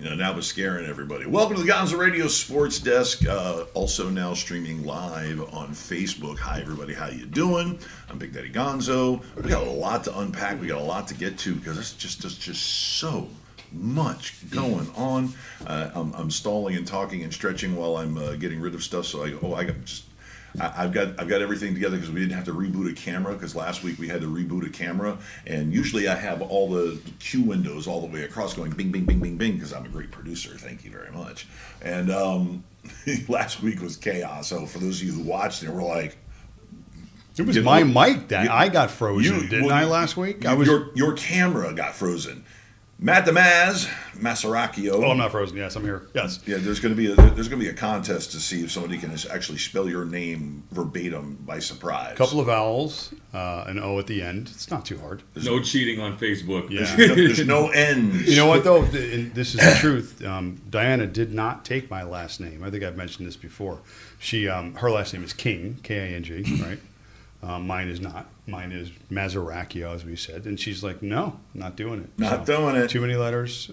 That was scaring everybody. Welcome to the Gonzo Radio Sports Desk, also now streaming live on Facebook. Hi, everybody. How you doing? I'm Big Daddy Gonzo. We got a lot to unpack. We got a lot to get to because it's just so much going on. I'm stalling and talking and stretching while I'm getting rid of stuff. So I've got everything together because we didn't have to reboot a camera because last week we had to reboot a camera, and usually I have all the cue windows all the way across going bing, bing, bing, bing, bing because I'm a great producer. Thank you very much. And last week was chaos. So for those of you who watched it, we're like, it was my mic that I got frozen, didn't I, last week? Your camera got frozen. Matt the Maseracchio. Oh, I'm not frozen. Yes, I'm here. Yes. Yeah, there's going to be a contest to see if somebody can actually spell your name verbatim by surprise. A couple of vowels, an O at the end. It's not too hard. There's no cheating on Facebook. Yeah. There's no ends. You know what though? And this is the truth. Diana did not take my last name. I think I've mentioned this before. She, her last name is King, K-I-N-G, right? Mine is not. Mine is Maseracchio, as we said. And she's like, no, not doing it. Not doing it. Too many letters.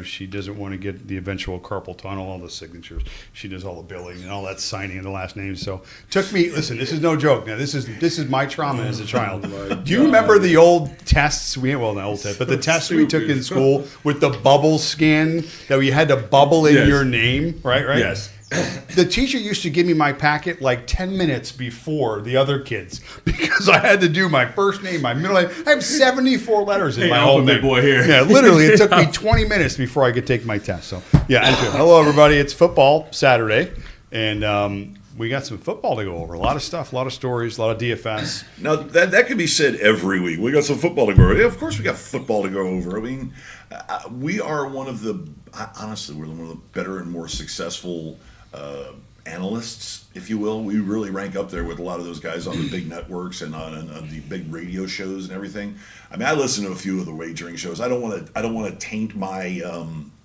She doesn't want to get the eventual carpal tunnel, all the signatures. She does all the billing and all that signing of the last names. So took me, listen, this is no joke. Now, this is my trauma as a child. Do you remember the old tests? Not old tests, but the tests we took in school with the bubble scan that we had to bubble in your name, right? Yes. The teacher used to give me my packet like 10 minutes before the other kids because I had to do my first name, my middle name. I have 74 letters in my whole name. Boy here. Yeah, literally, it took me 20 minutes before I could take my test. So, yeah, hello, everybody. It's football Saturday, and we got some football to go over. A lot of stuff, a lot of stories, a lot of DFS. Now, that could be said every week. We got some football to go over. Yeah, of course we got football to go over. I mean, we are one of the better and more successful analysts, if you will. We really rank up there with a lot of those guys on the big networks and on the big radio shows and everything. I mean, I listen to a few of the wagering shows. I don't want to taint my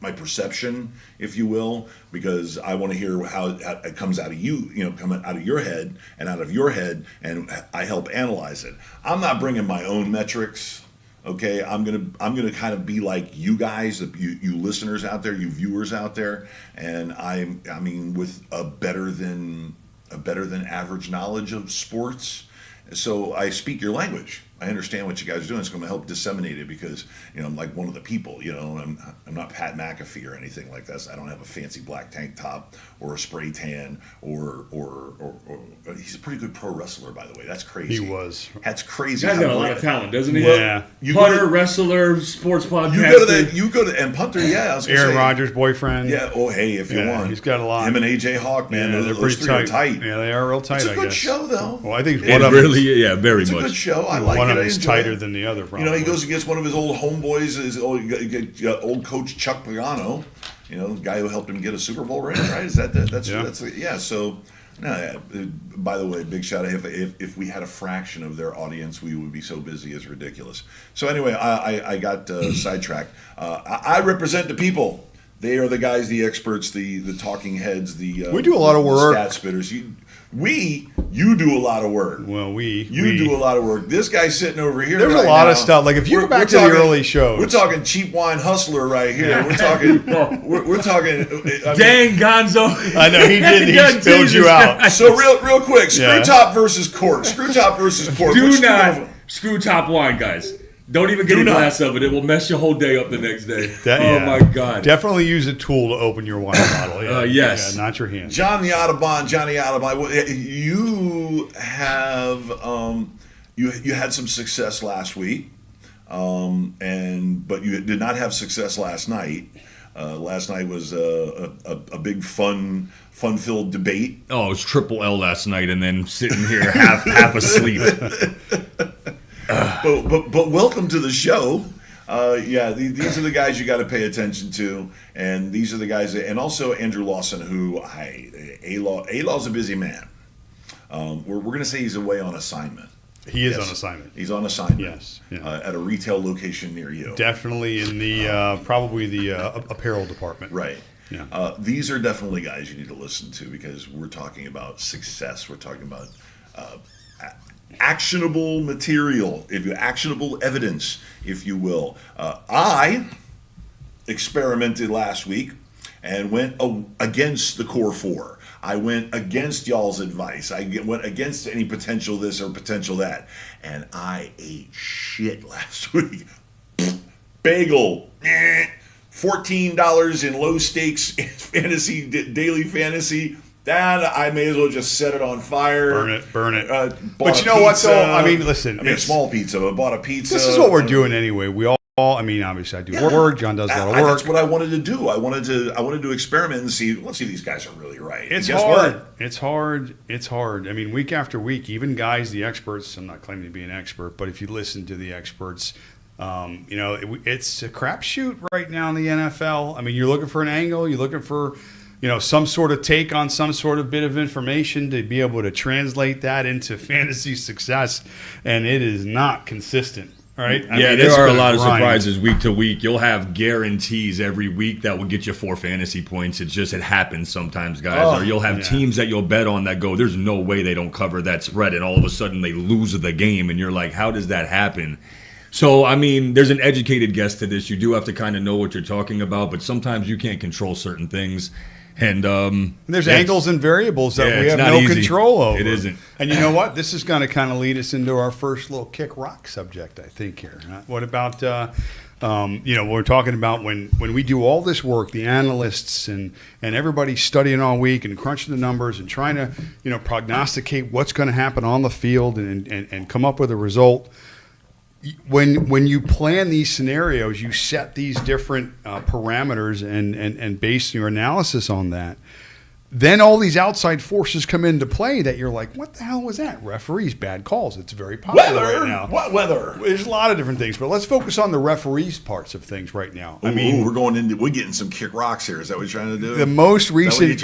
my perception, if you will, because I want to hear how it comes out of you, coming out of your head and out of your head, and I help analyze it. I'm not bringing my own metrics. Okay, I'm gonna kind of be like you guys, you listeners out there, you viewers out there, and I mean with a better than average knowledge of sports. So I speak your language. I understand what you guys are doing. It's going to help disseminate it because I'm like one of the people. I'm not Pat McAfee or anything like that. So I don't have a fancy black tank top or a spray tan or he's a pretty good pro wrestler, by the way. That's crazy. He was. That's crazy. He's got a lot of talent, doesn't he? Yeah. Punter, wrestler, sports podcast. You go to and punter. Yeah, I was gonna Aaron say, Rodgers' boyfriend. Yeah. Oh, hey, if you want, he's got a lot. Him and AJ Hawk, man. Yeah, they're those pretty three are tight. Yeah, they are real tight. It's a good show, though. Well, I think It really, yeah, very it's much. a good show. I like one it. of them I is enjoy tighter it. than the other. Probably. He goes against one of his old homeboys, his old coach Chuck Pagano. The guy who helped him get a Super Bowl ring, right? Is that's yeah. So, by the way, big shout out. If we had a fraction of their audience, we would be so busy. It's ridiculous. So anyway, I got sidetracked. I represent the people. They are the guys, the experts, the talking heads, we do a lot of work. Stat spitters. You do a lot of work. Well, we do a lot of work. This guy's sitting over here. There's right a lot now. of stuff. Like if you go back to the early shows, we're talking cheap wine hustler right here. We're talking. we're talking. Dang, Gonzo! I know he did. He spilled you out. So real quick, screw top versus cork. Screw top versus cork. Do not screw top wine, guys. Don't even get a glass of it. It will mess your whole day up the next day. My God. Definitely use a tool to open your wine bottle. Yes. Yeah, not your hand. Johnny Audubon. You have you had some success last week, but you did not have success last night. Last night was a big fun-filled debate. Oh, it was triple L last night, and then sitting here half asleep. But welcome to the show. These are the guys you got to pay attention to, and these are the guys, and also Andrew Lawson, who A-Law's a busy man. We're going to say he's away on assignment. He is on assignment. He's on assignment. Yes, at a retail location near you. Definitely in the probably the apparel department. Right. Yeah. These are definitely guys you need to listen to because we're talking about success. We're talking about actionable material, actionable evidence, if you will. I experimented last week and went against the core four. I went against y'all's advice. Went against any potential this or potential that. And I ate shit last week. Bagel. $14 in low stakes fantasy, daily fantasy. That I may as well just set it on fire. Burn it. But you know what, though? I mean, listen. A small pizza. I bought a pizza. This is what we're doing anyway. We all. I mean, obviously, I do work. John does a lot of work. That's what I wanted to do. I wanted to experiment and see. Let's see if these guys are really right. It's hard. It's hard. It's hard. I mean, week after week, even guys, the experts. I'm not claiming to be an expert, but if you listen to the experts, it's a crapshoot right now in the NFL. I mean, you're looking for an angle. You're looking for, some sort of take on some sort of bit of information to be able to translate that into fantasy success, and it is not consistent. Right? There are a lot of surprises week to week. You'll have guarantees every week that will get you 4 fantasy points. It happens sometimes, guys. Or you'll have teams that you'll bet on that go, there's no way they don't cover that spread, and all of a sudden they lose the game, and you're like, how does that happen? So, I mean, there's an educated guess to this. You do have to kind of know what you're talking about, but sometimes you can't control certain things. And there's angles and variables that we have no control over. It isn't. And you know what? This is going to kind of lead us into our first little kick rock subject, I think, here. What about, we're talking about when we do all this work, the analysts and everybody studying all week and crunching the numbers and trying to, prognosticate what's going to happen on the field and come up with a result. When you plan these scenarios, you set these different parameters and base your analysis on that. Then all these outside forces come into play that you're like, what the hell was that? Referees, bad calls. It's very popular right now. What weather? There's a lot of different things, but let's focus on the referees parts of things right now. We're getting some kick rocks here. Is that what you're trying to do? The most recent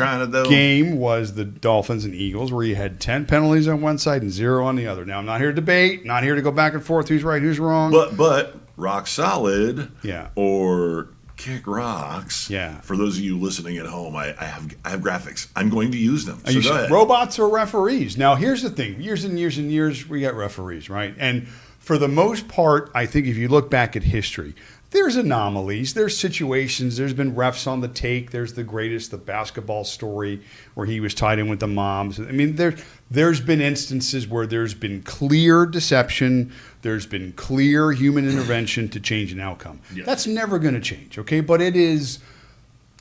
game was the Dolphins and Eagles, where you had 10 penalties on one side and 0 on the other. Now, I'm not here to debate, not here to go back and forth who's right, who's wrong. But rock solid, or kick rocks. Yeah. For those of you listening at home, I have graphics. I'm going to use them. So go ahead. Robots or referees? Now, here's the thing. Years and years and years, we got referees, right? And for the most part, I think if you look back at history, there's anomalies. There's situations. There's been refs on the take. There's the basketball story where he was tied in with the moms. I mean, there's been instances where there's been clear deception. There's been clear human intervention to change an outcome. Yes. That's never going to change, okay? But it is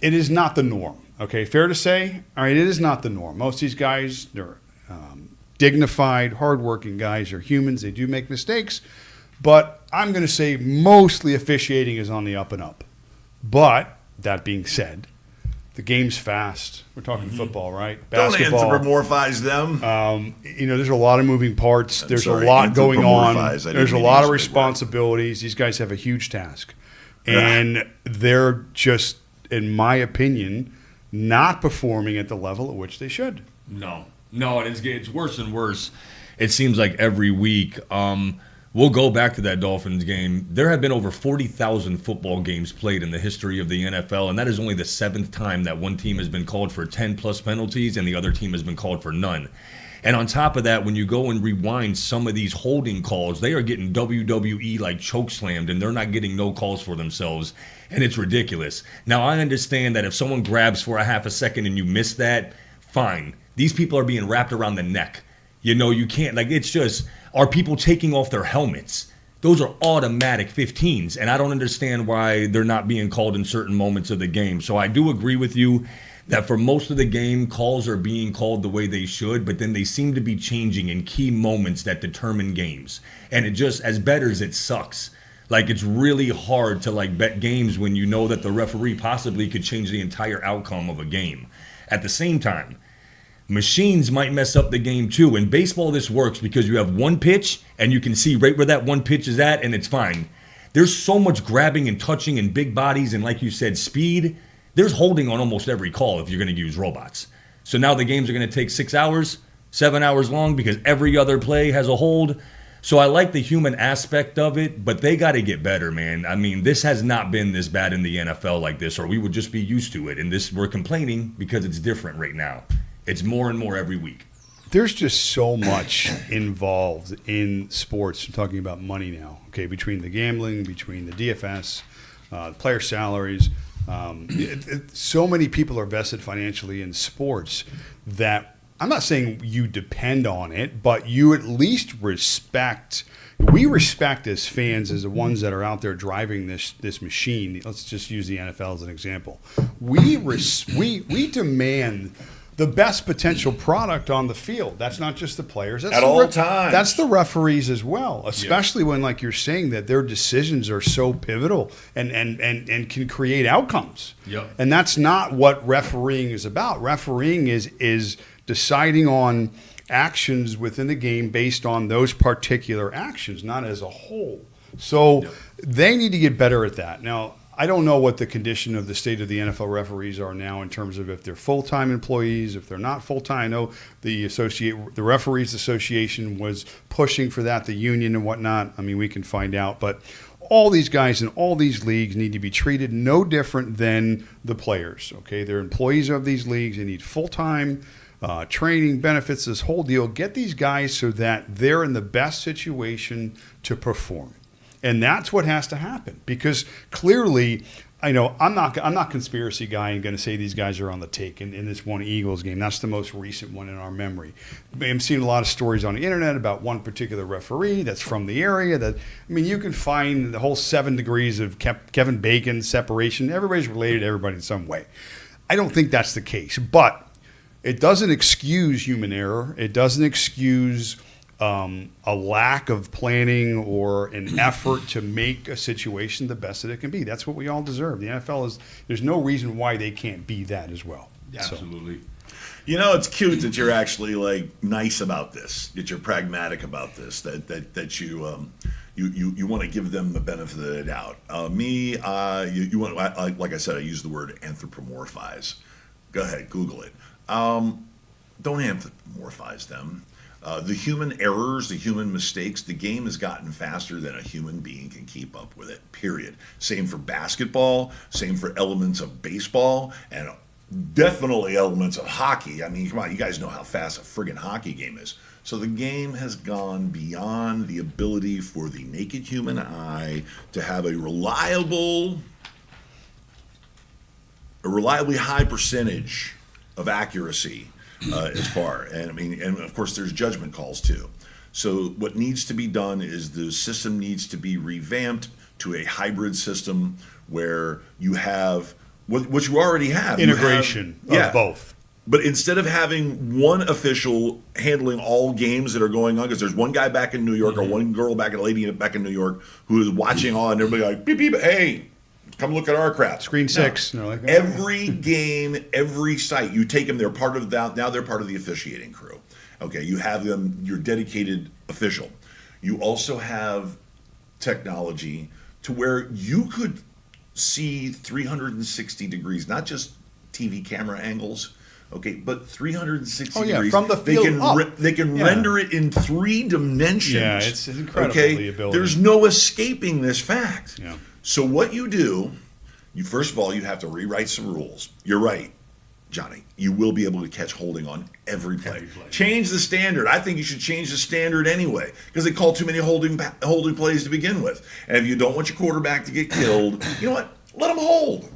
not the norm, okay? Fair to say? All right, it is not the norm. Most of these guys, they're dignified, hardworking guys. They're humans. They do make mistakes. But I'm going to say mostly officiating is on the up and up. But that being said, the game's fast. We're talking football, right? Basketball. Don't anthropomorphize them. There's a lot of moving parts. There's a lot going on. There's a lot of responsibilities. These guys have a huge task. And they're just, in my opinion, not performing at the level at which they should. No, and it's worse and worse. It seems like every week. We'll go back to that Dolphins game. There have been over 40,000 football games played in the history of the NFL, and that is only the 7th time that one team has been called for 10-plus penalties and the other team has been called for none. And on top of that, when you go and rewind some of these holding calls, they are getting WWE like chokeslammed, and they're not getting no calls for themselves, and it's ridiculous. Now, I understand that if someone grabs for a half a second and you miss that, fine. These people are being wrapped around the neck. You can't, it's just, are people taking off their helmets? Those are automatic 15s, and I don't understand why they're not being called in certain moments of the game. So I do agree with you that for most of the game, calls are being called the way they should, but then they seem to be changing in key moments that determine games. And it just, as bettors, it sucks. It's really hard to bet games when you know that the referee possibly could change the entire outcome of a game. At the same time, machines might mess up the game too. In baseball, this works because you have one pitch and you can see right where that one pitch is at, and it's fine. There's so much grabbing and touching and big bodies and, like you said, speed. There's holding on almost every call if you're going to use robots. So now the games are going to take 6 hours, 7 hours long because every other play has a hold. So I like the human aspect of it, but they got to get better, man. I mean, this has not been this bad in the NFL like this, or we would just be used to it. And we're complaining because it's different right now. It's more and more every week. There's just so much involved in sports. I'm talking about money now, okay, between the gambling, between the DFS, player salaries. So many people are vested financially in sports that I'm not saying you depend on it, but you at least respect. We respect as fans, as the ones that are out there driving this machine. Let's just use the NFL as an example. We demand the best potential product on the field. That's not just the players. That's At all times. That's the referees as well, especially when, like you're saying, that their decisions are so pivotal and can create outcomes. Yep. And that's not what refereeing is about. Refereeing is deciding on actions within the game based on those particular actions, not as a whole. So they need to get better at that. Now, I don't know what the condition of the state of the NFL referees are now in terms of if they're full-time employees, if they're not full-time. I know the Referees Association was pushing for that, the union and whatnot. I mean, we can find out. But all these guys in all these leagues need to be treated no different than the players, okay? They're employees of these leagues. They need full-time training, benefits, this whole deal. Get these guys so that they're in the best situation to perform. And that's what has to happen, because clearly, I know I'm not conspiracy guy and going to say these guys are on the take in this one Eagles game. That's the most recent one in our memory. I'm seeing a lot of stories on the internet about one particular referee that's from the area. You can find the whole 7 degrees of Kevin Bacon separation. Everybody's related to everybody in some way. I don't think that's the case, but it doesn't excuse human error. It doesn't excuse a lack of planning or an effort to make a situation the best that it can be. That's what we all deserve. The NFL there's no reason why they can't be that as well. Absolutely. It's cute that you're actually nice about this, that you're pragmatic about this, that you want to give them the benefit of the doubt. You want, like I said, I use the word anthropomorphize. Go ahead, Google it. Don't anthropomorphize them. The human errors, the human mistakes, the game has gotten faster than a human being can keep up with it, period. Same for basketball, same for elements of baseball, and definitely elements of hockey. I mean, come on, you guys know how fast a friggin' hockey game is. So the game has gone beyond the ability for the naked human eye to have a reliably high percentage of accuracy. As far, and of course there's judgment calls too. So what needs to be done is the system needs to be revamped to a hybrid system where you have what you already have, integration of both. But instead of having one official handling all games that are going on, because there's one guy back in New York or one girl back in lady back in New York who is watching all, and everybody beep beep, hey, come look at our crap. Screen 6. No. Every game, every site, you take them. They're part of that. Now they're part of the officiating crew. Okay, you have them. Your dedicated official. You also have technology to where you could see 360 degrees, not just TV camera angles. Okay, but 360 degrees. From the field they can render it in 3 dimensions. Yeah, it's incredible. Okay, the ability. There's no escaping this fact. Yeah. So what you do, first of all, you have to rewrite some rules. You're right, Johnny. You will be able to catch holding on every play. Change the standard. I think you should change the standard anyway, because they call too many holding plays to begin with. And if you don't want your quarterback to get killed, you know what? Let them hold.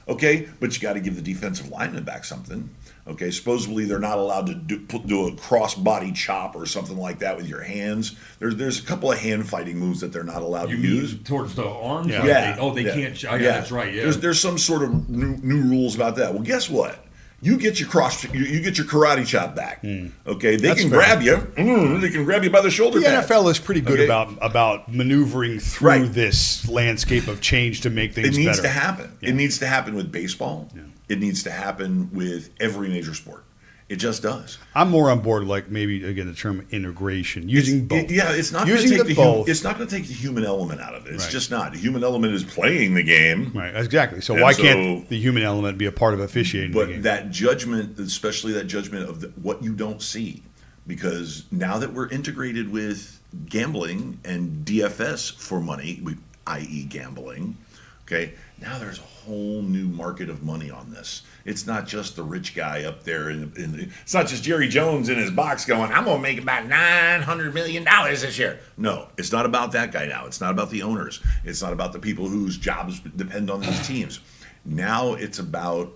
Okay, but you got to give the defensive lineman back something. Okay, supposedly they're not allowed to do a cross-body chop or something like that with your hands. There's a couple of hand fighting moves that they're not allowed to use. Towards the arms? Yeah. They can't. That's right. Yeah. There's some sort of new rules about that. Well, guess what? You get your you get your karate chop back. Okay, they can grab you. They can grab you by the shoulder. The pads. NFL is pretty good about maneuvering through this landscape of change to make things better. It needs to happen. Yeah. It needs to happen with baseball. Yeah. It needs to happen with every major sport. It just does. I'm more on board, maybe again the term integration, using both. It's not going to take it's not going to take the human element out of it. It's just not. The human element is playing the game. Right, exactly. So why can't the human element be a part of officiating the game? But that judgment, especially that judgment of what you don't see, because now that we're integrated with gambling and DFS for money, i.e. gambling, Okay, now there's a whole new market of money on this. It's not just the rich guy up there it's not just Jerry Jones in his box going, I'm gonna make about $900 million this year. No, it's not about that guy now. It's not about the owners. It's not about the people whose jobs depend on these teams. Now it's about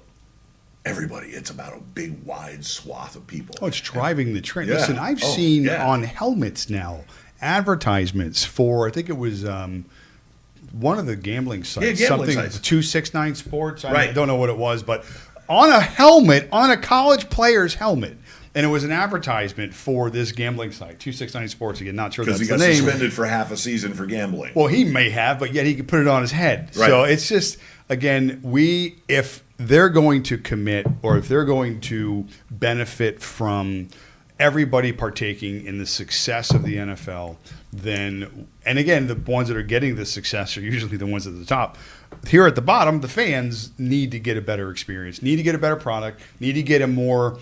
everybody. It's about a big, wide swath of people. Oh, it's driving the trend. Yeah. Listen, I've seen on helmets now advertisements for, I think it was one of the gambling sites. Yeah, gambling something sites. 269 Sports. I Right. don't know what it was, but on a helmet, on a college player's helmet. And it was an advertisement for this gambling site, 269 Sports. Again, not sure that's Because he the got name. suspended for half a season for gambling. Well, he may have, but yet he could put it on his head. Right. So it's just, again, if they're going to commit or if they're going to benefit from everybody partaking in the success of the NFL, then, and again, the ones that are getting the success are usually the ones at the top. Here at the bottom, the fans need to get a better experience, need to get a better product, need to get a more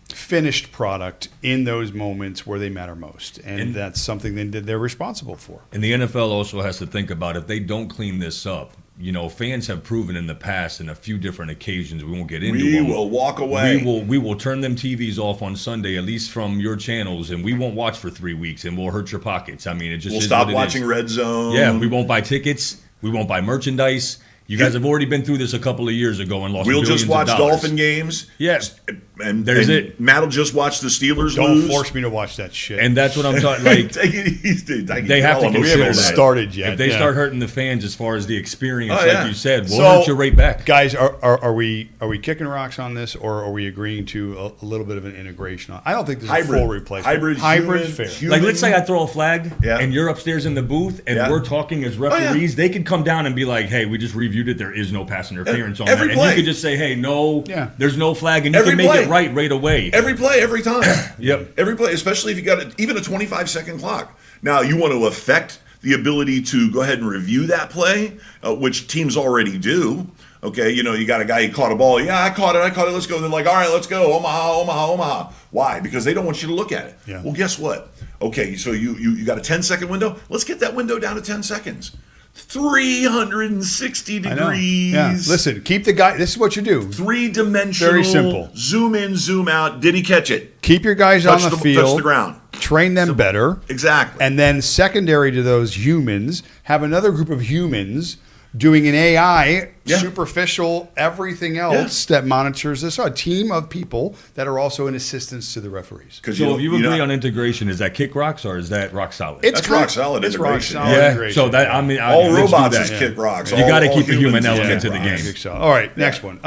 finished product in those moments where they matter most. And that's something they're responsible for. And the NFL also has to think about if they don't clean this up. You know, fans have proven in the past in a few different occasions, we won't get into We them. will walk away. We will turn them TVs off on Sunday, at least from your channels, and we won't watch for 3 weeks, and we'll hurt your pockets. I mean, it just We'll is stop what it watching is. Red Zone. Yeah, we won't buy tickets. We won't buy merchandise. You guys have already been through this a couple of years ago and lost We'll billions just watch of dollars. Dolphin games. Yes. And There's and it. Matt'll just watch the Steelers Don't lose. force me to watch that shit. And that's what I'm talking. Like, Take it easy. they have to we consider haven't that. started yet. If they Yeah. start hurting the fans as far as the experience, Oh, yeah. like you said, we'll So, hurt you right back. Guys, are we kicking rocks on this, or are we agreeing to a little bit of an integration? I don't think there's a full replacement. Hybrid's fair. Like, let's say I throw a flag, Yeah. and you're upstairs in the booth, and Yeah. we're talking as yeah. referees. They could come down and be like, "Hey, we just reviewed it. There is no pass interference on Every that." play. And you could just say, "Hey, no, Yeah. there's no flag," and you Every can make play. it right away. Every play, every time. Yep. Every play, especially if you got even a 25-second clock. Now, you want to affect the ability to go ahead and review that play, which teams already do. Okay, you know, you got a guy who caught a ball. Yeah, I caught it. Let's go. They're like, all right, let's go. Omaha. Why? Because they don't want you to look at it. Yeah. Well, guess what? Okay, so you got a 10-second window. Let's get that window down to 10 seconds. 360 I know. degrees. Yeah. Listen, keep the guy. This is what you do. Three-dimensional. Very simple. Zoom in, zoom out. Did he catch it? Keep your guys on the field. Touch the ground. Train them better. Exactly. And then secondary to those humans, have another group of humans doing an AI, Yeah. superficial, everything else that monitors this. A team of people that are also in assistance to the referees. So if you agree on integration, is that kick rocks or is that rock solid? That's rock solid It's rock integration. solid yeah. integration. So that I mean, all let's do robots that. is kick rocks. You got to keep a human humans is element kick to the rocks. game. I think so. All right, next one.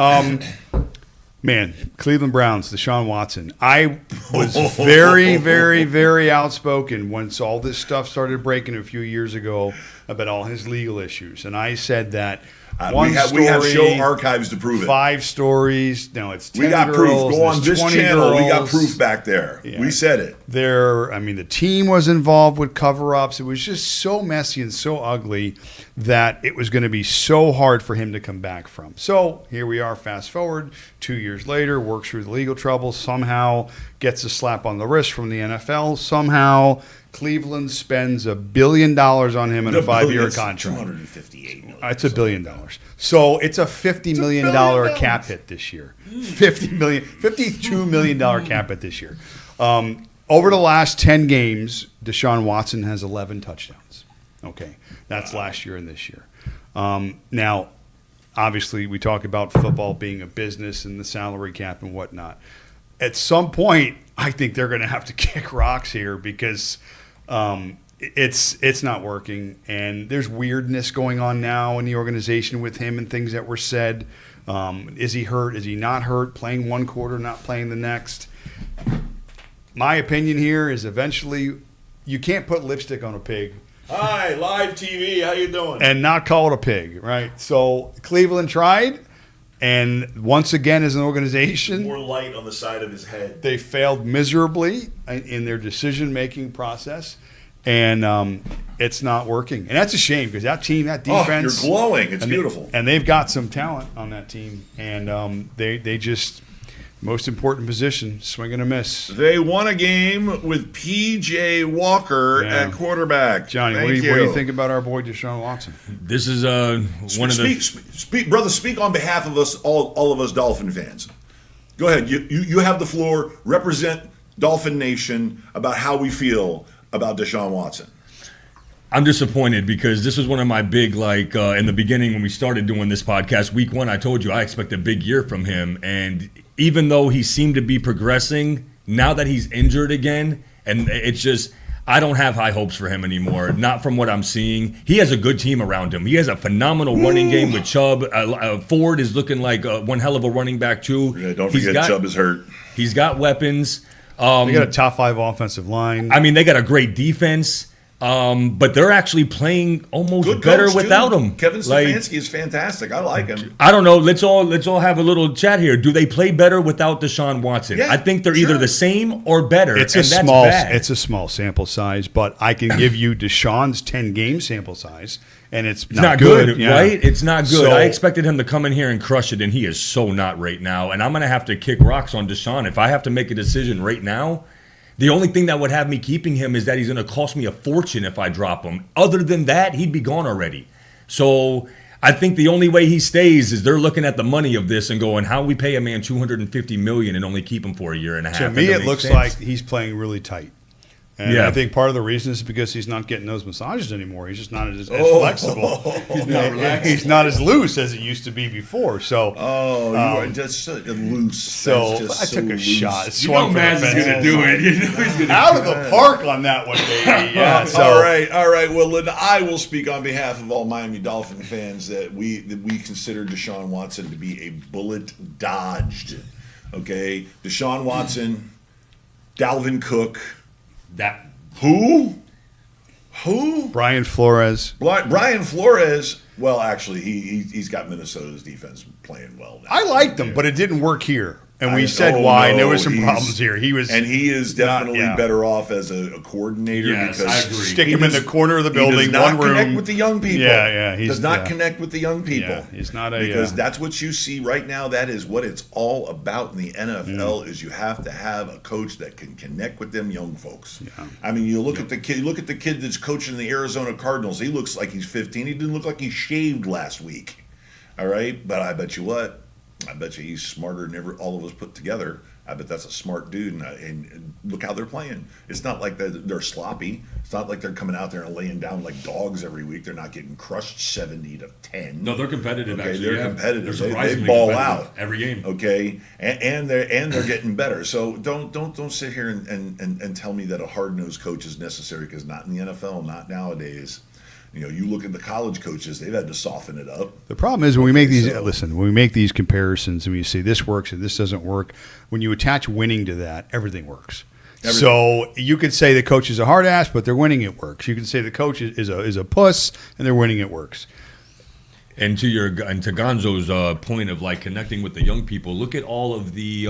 Man, Cleveland Browns, Deshaun Watson. I was very, very, very outspoken once all this stuff started breaking a few years ago about all his legal issues. And I said that we have show archives to prove it. 5 stories. No, it's 10 We got girls, proof. Go on there's this 20 channel. We got girls. proof back there. Yeah. We said it. The team was involved with cover-ups. It was just so messy and so ugly that it was going to be so hard for him to come back from. So here we are, fast forward, 2 years later, works through the legal trouble, somehow gets a slap on the wrist from the NFL, somehow Cleveland spends $1 billion on him in a 5-year contract. $258 million. It's $1 billion. So it's a $50 million cap hit this year. $52 million cap hit this year. Over the last 10 games, Deshaun Watson has 11 touchdowns. Okay, that's last year and this year. Now, obviously, we talk about football being a business and the salary cap and whatnot. At some point, I think they're going to have to kick rocks here because it's not working, and there's weirdness going on now in the organization with him and things that were said. Is he hurt? Is he not hurt? Playing one quarter, not playing the next. My opinion here is eventually you can't put lipstick on a pig Hi, live TV. How you doing? and not call it a pig, right? So Cleveland tried, and once again as an organization, More light on the side of his head. they failed miserably in their decision-making process, and it's not working. And that's a shame because that team, that defense, you're glowing. It's and beautiful. and they've got some talent on that team, and they just Most important position, swing and a miss. They won a game with P.J. Walker at quarterback. Johnny, what do you think about our boy Deshaun Watson? This is one of the brother. Speak on behalf of us, all of us Dolphin fans. Go ahead. You have the floor. Represent Dolphin Nation about how we feel about Deshaun Watson. I'm disappointed because this was one of my big, in the beginning when we started doing this podcast, week 1, I told you I expect a big year from him. And even though he seemed to be progressing, now that he's injured again, and it's just, I don't have high hopes for him anymore. Not from what I'm seeing. He has a good team around him. He has a phenomenal running game with Chubb. Ford is looking like one hell of a running back, too. Yeah, don't forget Chubb is hurt. He's got weapons. They got a top 5 offensive line. I mean, they got a great defense. But they're actually playing almost good better coach, without too. him. Kevin Stefanski is fantastic. I like him. I don't know. Let's all have a little chat here. Do they play better without Deshaun Watson? Yeah, I think they're either the same or better. It's a small sample size, but I can give you Deshaun's 10-game sample size, and it's not good, right? It's not good. So, I expected him to come in here and crush it, and he is so not right now. And I'm going to have to kick rocks on Deshaun if I have to make a decision right now. The only thing that would have me keeping him is that he's going to cost me a fortune if I drop him. Other than that, he'd be gone already. So I think the only way he stays is they're looking at the money of this and going, how we pay a man $250 million and only keep him for a year and a half. To me, it looks like he's playing really tight. And I think part of the reason is because he's not getting those massages anymore. He's just not as flexible. He's not as loose as it used to be before. So, you are just so loose. So I took a shot. You know Maz is going to do it. You know he's going to out of the park on that one, baby. Yeah. So. All right. Well, then I will speak on behalf of all Miami Dolphin fans that we consider Deshaun Watson to be a bullet dodged. Okay, Deshaun Watson, Dalvin Cook. That Who? Brian Flores. Brian Flores. Well, actually, he's got Minnesota's defense playing well now. I liked them, but it didn't work here. And we said why, and there were some problems here. He is definitely better off as a coordinator because I agree. Stick him in the corner of the building, he does not one room. connect with the young people. He does not connect with the young people. Yeah, he's not because that's what you see right now. That is what it's all about in the NFL. Is you have to have a coach that can connect with them young folks. Yeah. I mean, you look at the kid. Look at the kid that's coaching the Arizona Cardinals. He looks like he's 15. He didn't look like he shaved last week. All right, but I bet you what. I bet you he's smarter than all of us put together. I bet that's a smart dude, and look how they're playing. It's not like they're sloppy. It's not like they're coming out there and laying down like dogs every week. They're not getting crushed 70-10. No, they're competitive. Okay, actually, they're competitive. They're they ball out every game. Okay, and they're getting better. So don't sit here and tell me that a hard-nosed coach is necessary, because not in the NFL, not nowadays. You know, you look at the college coaches; they've had to soften it up. The problem is when we make these comparisons and we say this works and this doesn't work, when you attach winning to that, everything works. So you could say the coach is a hard ass, but they're winning, it works. You can say the coach is a puss and they're winning, it works. And to Gonzo's point of like connecting with the young people, look at all of the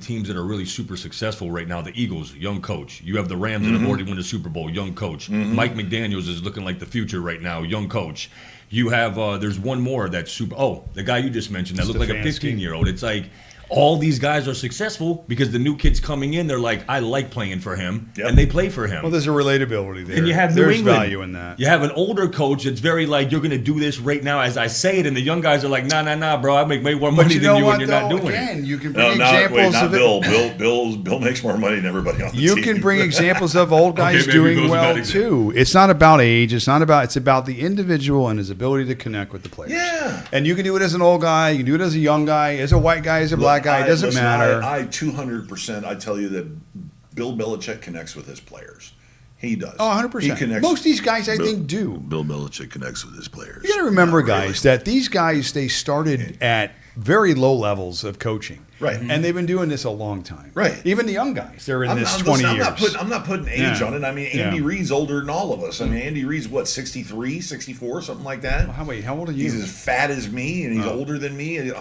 teams that are really super successful right now. The Eagles, young coach. You have the Rams that have already won the Super Bowl, young coach. Mike McDaniels is looking like the future right now, young coach. You have there's one more that's super. Oh, the guy you just mentioned that looked like a 15-year-old. It's like all these guys are successful because the new kids coming in, they're like, I like playing for him, and they play for him. Well, there's a relatability there. And you have there's England. value in that. You have an older coach that's very like, you're going to do this right now as I say it, and the young guys are like, nah, bro, I make way more money than you, and you're not doing it. You can bring examples of it. Bill makes more money than everybody on the team. You can bring examples of old guys doing well too. It's not about age. It's about the individual and his ability to connect with the players. Yeah. And you can do it as an old guy. You can do it as a young guy, as a white guy, as a black guy. It doesn't matter. I 200%. I tell you that Bill Belichick connects with his players. He does. Oh, 100%. Most of these guys, I think, do. Bill Belichick connects with his players. You got to remember, guys, that these guys, they started at very low levels of coaching. Right. And they've been doing this a long time. Right. Even the young guys, they're in this 20 years. I'm not putting age on it. I mean, Andy Reid's older than all of us. I mean, Andy Reid's, 63, 64, something like that? Well, how old are you? He's as fat as me, and he's older than me.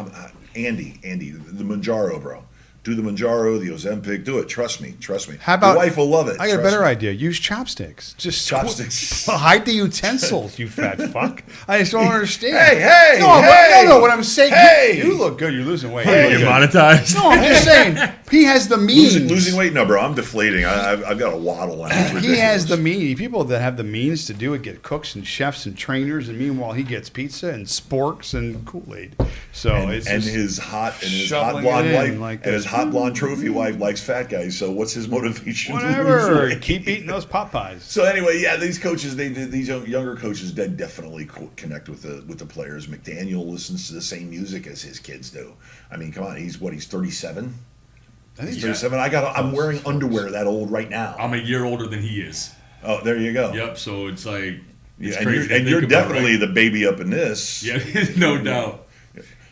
Andy, the Manjaro, bro. Do the Manjaro, the Ozempic. Do it. Trust me. How about your wife will love it? I got a Trust better me. idea. Use chopsticks. Just Chopsticks. hide the utensils, you fat fuck. I just don't understand. Hey, no. What I'm saying, hey. you look good. You're losing weight. You're monetized. No, I'm just saying he has the means. Losing weight? No, bro. I'm deflating. I've got a waddle. And it's He has ridiculous. the means. People that have the means to do it get cooks and chefs and trainers, and meanwhile he gets pizza and sporks and Kool-Aid. So it's and just his hot shoveling blonde it in wife like and his this. hot blonde trophy wife likes fat guys. So what's his motivation? to lose whatever. weight? Keep eating those Popeyes. So anyway, yeah, these coaches, these younger coaches, they definitely connect with the players. McDaniel listens to the same music as his kids do. I mean, come on, he's 37. I think He's 37. I'm wearing underwear that old right now. I'm a year older than he is. Oh, there you go. Yep. So it's like it's Yeah, crazy. to and you're think about, definitely right? the baby up in this. Yeah, no doubt.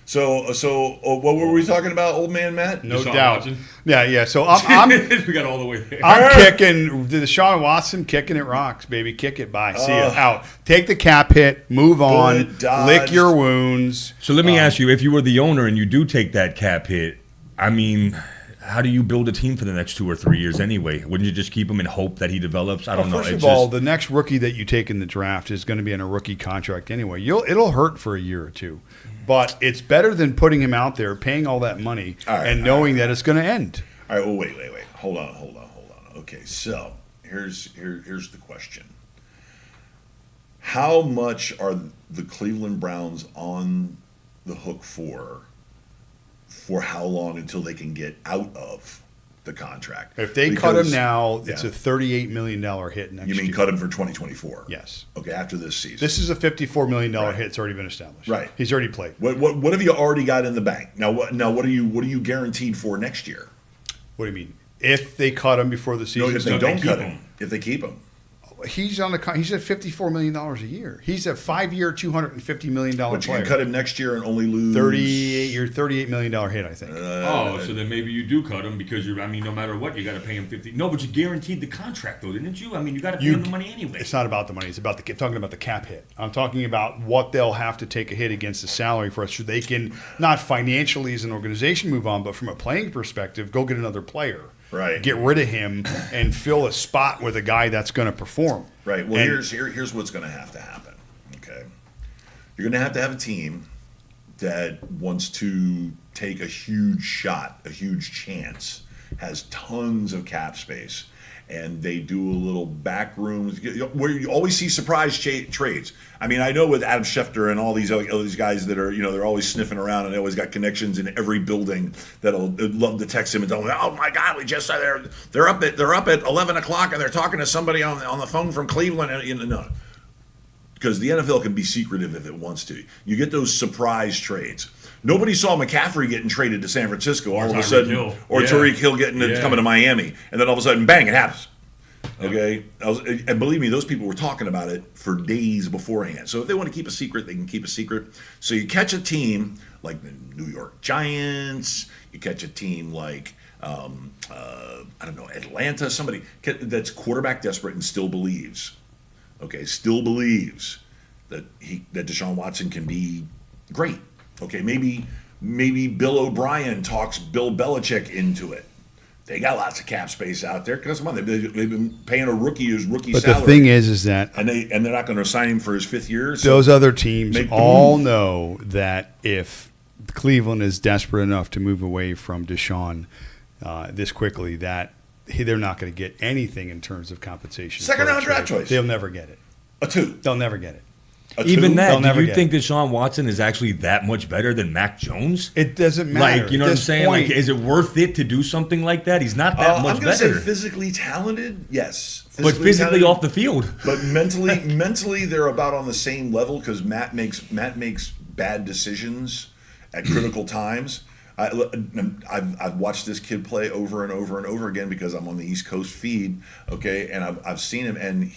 So what were we talking about, old man Matt? No Deshaun doubt. Watson. Yeah. So I'm we got all the way there. I'm kicking the Deshaun Watson, kicking it rocks, baby. Kick it by. See ya. Out. Take the cap hit. Move on. Good, dodged. Lick your wounds. So let me ask you: if you were the owner and you do take that cap hit, I mean, how do you build a team for the next 2 or 3 years anyway? Wouldn't you just keep him and hope that he develops? I don't know. First It's of all, just- the next rookie that you take in the draft is going to be in a rookie contract anyway. It'll hurt for a year or two, but it's better than putting him out there, paying all that money, All right, and knowing that it's going to end. All right. Well, wait. Hold on. Okay. So here's the question: how much are the Cleveland Browns on the hook for how long until they can get out of the contract? If they cut him Because- now, it's yeah. a $38 million hit next You mean year. cut him for 2024? Yes. Okay, after this season. This is a $54 million Right. hit. It's already been established. Right. He's already played. What have you already got in the bank? Now what are you guaranteed for next year? What do you mean? If they cut him before the No, season, if they if don't they cut keep him. him. If they keep him. he's on the. He's at $54 million a year. He's a 5-year, $250 million But you player. can cut him next year and only lose $38 million hit, I think. So then maybe you do cut him because you're. I mean, no matter what, you got to pay him 50. No, but you guaranteed the contract though, didn't you? I mean, you got to pay him the money anyway. It's not about the money. It's about talking about the cap hit. I'm talking about what they'll have to take a hit against the salary for us so they can, not financially as an organization, move on, but from a playing perspective, go get another player. Right. Get rid of him and fill a spot with a guy that's going to perform. Right. Well, And- here's what's going to happen. Okay, you're going to have a team that wants to take a huge shot, a huge chance, has tons of cap space, and they do a little back rooms where you always see surprise trades. I mean, I know with Adam Schefter and all these guys that are, they're always sniffing around and they always got connections in every building that'll love to text him and tell him, "Oh my God, we just they're up at 11 o'clock and they're talking to somebody on the phone from Cleveland." And no, because the NFL can be secretive if it wants to. You get those surprise trades. Nobody saw McCaffrey getting traded to San Francisco all of a Tyreek sudden, Hill. or Yeah. Tariq Hill coming to Miami, and then all of a sudden, bang, it happens. Okay, and believe me, those people were talking about it for days beforehand. So if they want to keep a secret, they can keep a secret. So you catch a team like the New York Giants, you catch a team like I don't know, Atlanta, somebody that's quarterback desperate and still believes. Okay, still believes that Deshaun Watson can be great. Okay, maybe Bill O'Brien talks Bill Belichick into it. They got lots of cap space out there because they've been paying a rookie his rookie But salary. the thing is that and they're not going to sign him for his 5th year. So those other teams make the all move. know that if Cleveland is desperate enough to move away from Deshaun this quickly, that they're not going to get anything in terms of compensation. Second for a round draft trade. choice. They'll never get it. a 2. They'll never get it. A Even 2? that, They'll do never you get think Deshaun Watson is actually that much better than Mac Jones? It doesn't matter. Like, you know At what I'm this saying? point, Like, is it worth it to do something like that? He's not that much I'm going to say better. physically talented, yes. But physically talented, off the field. But mentally, they're about on the same level because Matt makes bad decisions at critical times. I've watched this kid play over and over and over again because I'm on the East Coast feed, okay, and I've seen him, and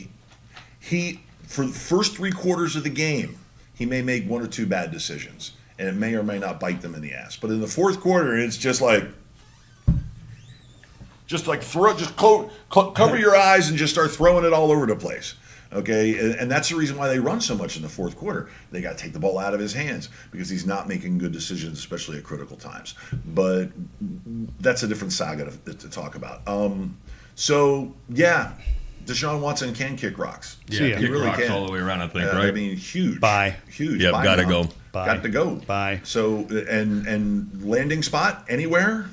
he for the first 3 quarters of the game, he may make 1 or 2 bad decisions, and it may or may not bite them in the ass. But in the 4th quarter, it's just like cover your eyes and just start throwing it all over the place. Okay, and that's the reason why they run so much in the fourth quarter. They got to take the ball out of his hands because he's not making good decisions, especially at critical times. But that's a different saga to talk about. So yeah, Deshaun Watson can kick rocks. Yeah, See ya. kick really rocks can. all the way around, I think, I right? mean, huge. Bye. Huge. Yep, Bye gotta now. go. Bye. Got to go. Bye. So and landing spot anywhere?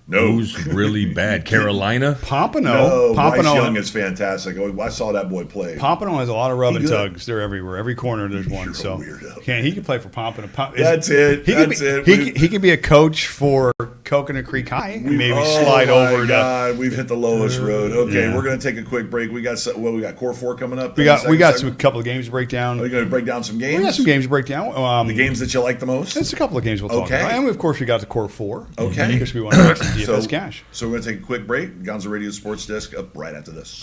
No. Who's really bad? Carolina? No, Pompano. Bryce Young is fantastic. I saw that boy play. Pompano has a lot of rub and He good. tugs. They're everywhere. Every corner there's one. You're a So weirdo. he can play for Pompano. That's it. That's it. He could be a coach for Coconut Creek High. Maybe slide my over to. God, we've hit the lowest road. Okay, Yeah. we're gonna take a quick break. We got Core 4 coming up. We in the got second some segment. couple of games to break down. Are you gonna break down some games? We got some games to break down. The games that you like the most. It's a couple of games we'll talk Okay. about. And of course we got the Core 4. Okay. Because we want to make some DFS cash. So we're gonna take a quick break. Gonzo Radio Sports Desk up right after this.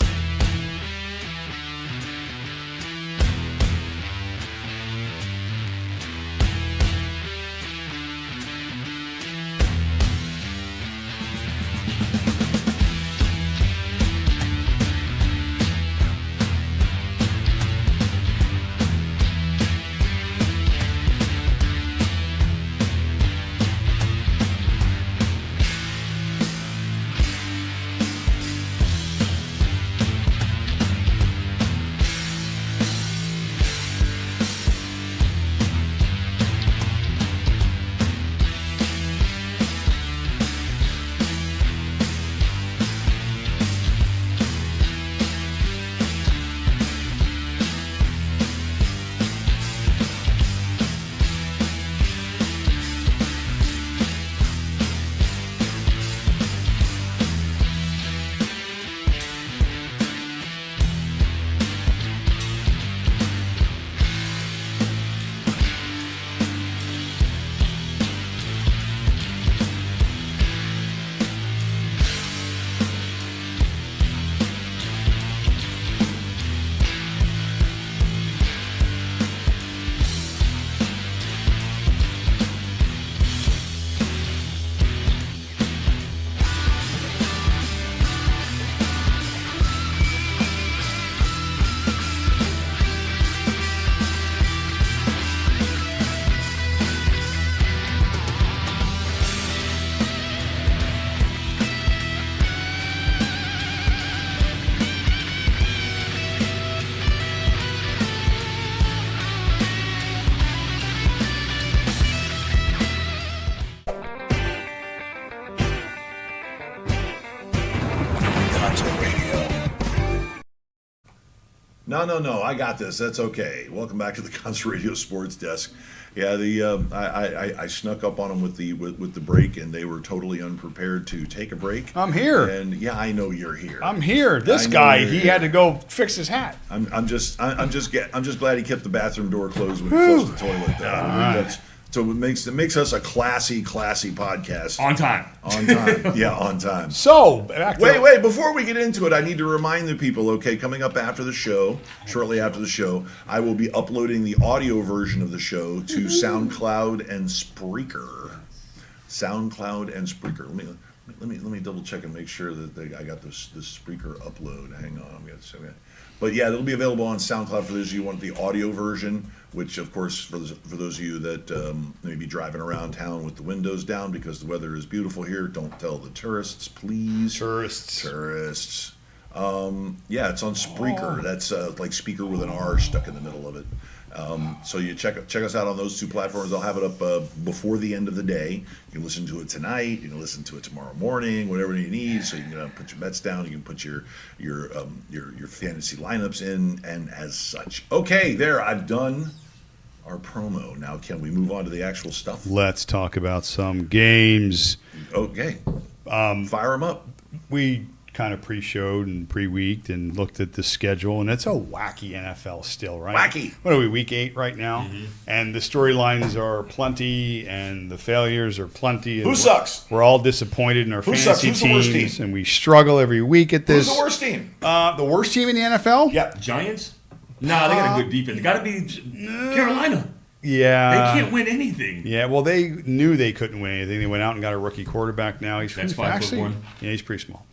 No. I got this. That's okay. Welcome back to the Gonzo Radio Sports Desk. Yeah, I snuck up on them with the break, and they were totally unprepared to take a break. I'm here. And yeah, I know you're here. I'm here. This I know guy, you're he here. had to go fix his hat. I'm just glad he kept the bathroom door closed when he flushed the toilet. So it makes us a classy podcast. On time. On time. Yeah, on time. So, back to Wait, before we get into it, I need to remind the people, okay, coming up after the show, shortly after the show, I will be uploading the audio version of the show to SoundCloud and Spreaker. SoundCloud and Spreaker. Let me double check and make sure that I got this Spreaker upload. Hang on, but yeah, it'll be available on SoundCloud for those of you who want the audio version, which of course for those of you that may be driving around town with the windows down because the weather is beautiful here. Don't tell the tourists, please. Tourists. Yeah, it's on Spreaker. That's like speaker with an R stuck in the middle of it. So you check us out on those two platforms. I'll have it up before the end of the day. You can listen to it tonight. You can listen to it tomorrow morning, whatever you need. So you can put your bets down. You can put your fantasy lineups in, and as such. Okay, there. I've done our promo. Now, can we move on to the actual stuff? Let's talk about some games. Okay. Fire them up. We kind of pre-showed and pre-weeked and looked at the schedule, and it's a wacky NFL still, right? Wacky. What are we, week 8 right now? Mm-hmm. And the storylines are plenty, and the failures are plenty. Who sucks? We're all disappointed in our Who fantasy sucks? Who's the worst teams, team? and we struggle every week at this. Who's the worst team? The worst team in the NFL? Yep. Giants? Nah, they got a good defense. Got to be Carolina. Yeah. They can't win anything. Yeah, well, they knew they couldn't win anything. They went out and got a rookie quarterback now. That's 5'1". Yeah, he's pretty small.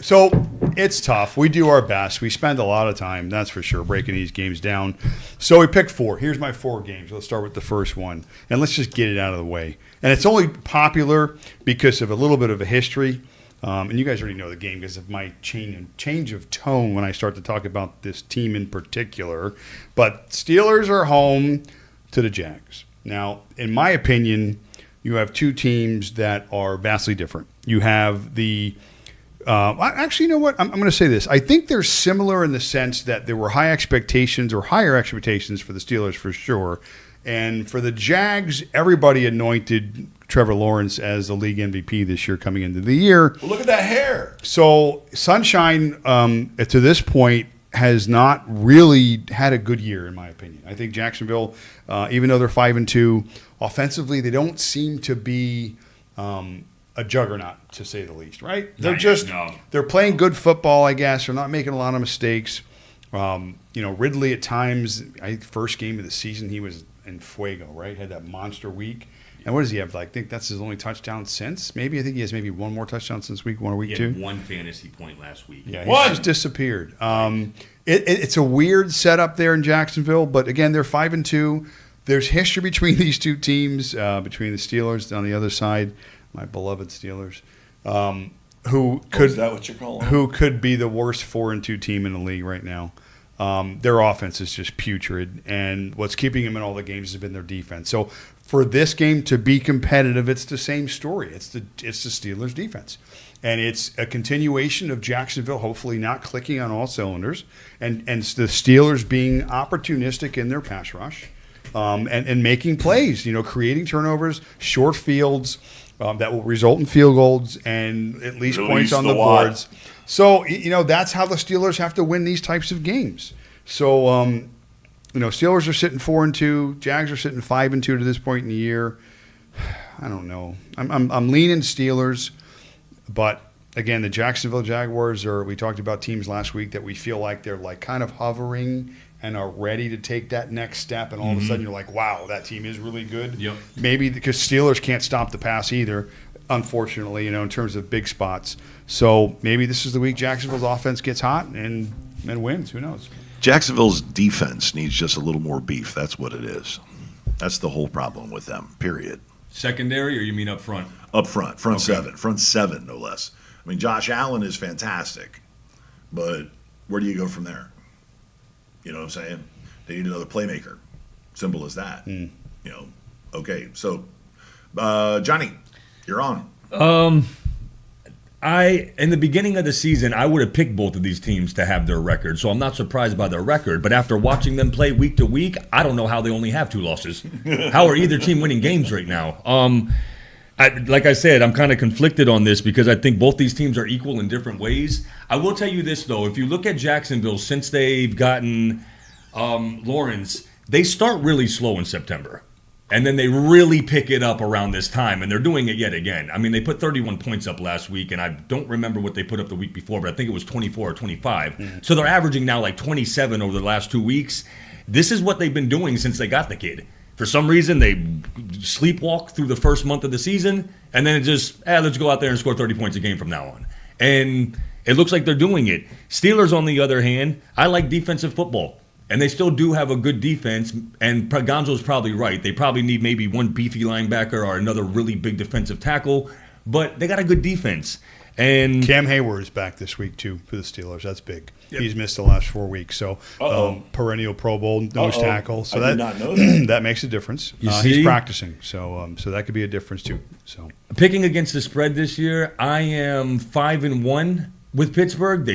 So it's tough. We do our best. We spend a lot of time, that's for sure, breaking these games down. So we picked 4. Here's my 4 games. Let's start with the first one. And let's just get it out of the way. And it's only popular because of a little bit of a history. And you guys already know the game because of my change of tone when I start to talk about this team in particular. But Steelers are home to the Jags. Now, in my opinion, you have 2 teams that are vastly different. You have the actually, you know what? I'm going to say this. I think they're similar in the sense that there were high expectations or higher expectations for the Steelers for sure. And for the Jags, everybody anointed Trevor Lawrence as the league MVP this year coming into the year. Well, look at that hair. So Sunshine, to this point, has not really had a good year, in my opinion. I think Jacksonville, even though they're 5-2, offensively, they don't seem to be a juggernaut, to say the least, right? They're playing good football, I guess. They're not making a lot of mistakes. Ridley at times, first game of the season, he was in fuego, right? Had that monster week. And what does he have? I think that's his only touchdown since. I think he has maybe one more touchdown since week 1 or week 2. He had 1 fantasy point last week. Yeah, he just disappeared. It's a weird setup there in Jacksonville, but again, they're 5-2. There's history between these 2 teams, between the Steelers on the other side, my beloved Steelers, Is that what you call them? who could be the worst 4-2 team in the league right now. Their offense is just putrid, and what's keeping them in all the games has been their defense. So for this game to be competitive, it's the same story. It's the Steelers' defense, and it's a continuation of Jacksonville hopefully not clicking on all cylinders, and it's the Steelers being opportunistic in their pass rush, and making plays. Creating turnovers, short fields. That will result in field goals and at least points on the boards. So, that's how the Steelers have to win these types of games. So, Steelers are sitting 4-2. Jags are sitting 5-2 to this point in the year. I don't know. I'm leaning Steelers, but again, the Jacksonville Jaguars we talked about teams last week that we feel like they're like kind of hovering and are ready to take that next step, and all of a sudden you're like, wow, that team is really good. Yep. Maybe because Steelers can't stop the pass either, unfortunately, in terms of big spots. So maybe this is the week Jacksonville's offense gets hot and wins. Who knows? Jacksonville's defense needs just a little more beef. That's what it is. That's the whole problem with them, period. Secondary, or you mean up front? Up front, front seven, no less. I mean, Josh Allen is fantastic, but where do you go from there? You know what I'm saying? They need another playmaker. Simple as that. Okay, so Johnny, you're on. In the beginning of the season, I would have picked both of these teams to have their record, so I'm not surprised by their record. But after watching them play week to week, I don't know how they only have 2 losses. How are either team winning games right now? Like I said, I'm kind of conflicted on this because I think both these teams are equal in different ways. I will tell you this, though. If you look at Jacksonville, since they've gotten Lawrence, they start really slow in September. And then they really pick it up around this time, and they're doing it yet again. I mean, they put 31 points up last week, and I don't remember what they put up the week before, but I think it was 24 or 25. So they're averaging now like 27 over the last 2 weeks. This is what they've been doing since they got the kid. For some reason, they sleepwalk through the first month of the season, and then it just, let's go out there and score 30 points a game from now on. And it looks like they're doing it. Steelers, on the other hand, I like defensive football. And they still do have a good defense, and Gonzo's probably right. They probably need maybe one beefy linebacker or another really big defensive tackle, but they got a good defense. And Cam Hayward is back this week, too, for the Steelers. That's big. Yep. He's missed the last 4 weeks. So perennial Pro Bowl nose tackle. So I did not know that. That makes a difference. See? He's practicing. So that could be a difference, too. So picking against the spread this year, I am 5-1 with Pittsburgh.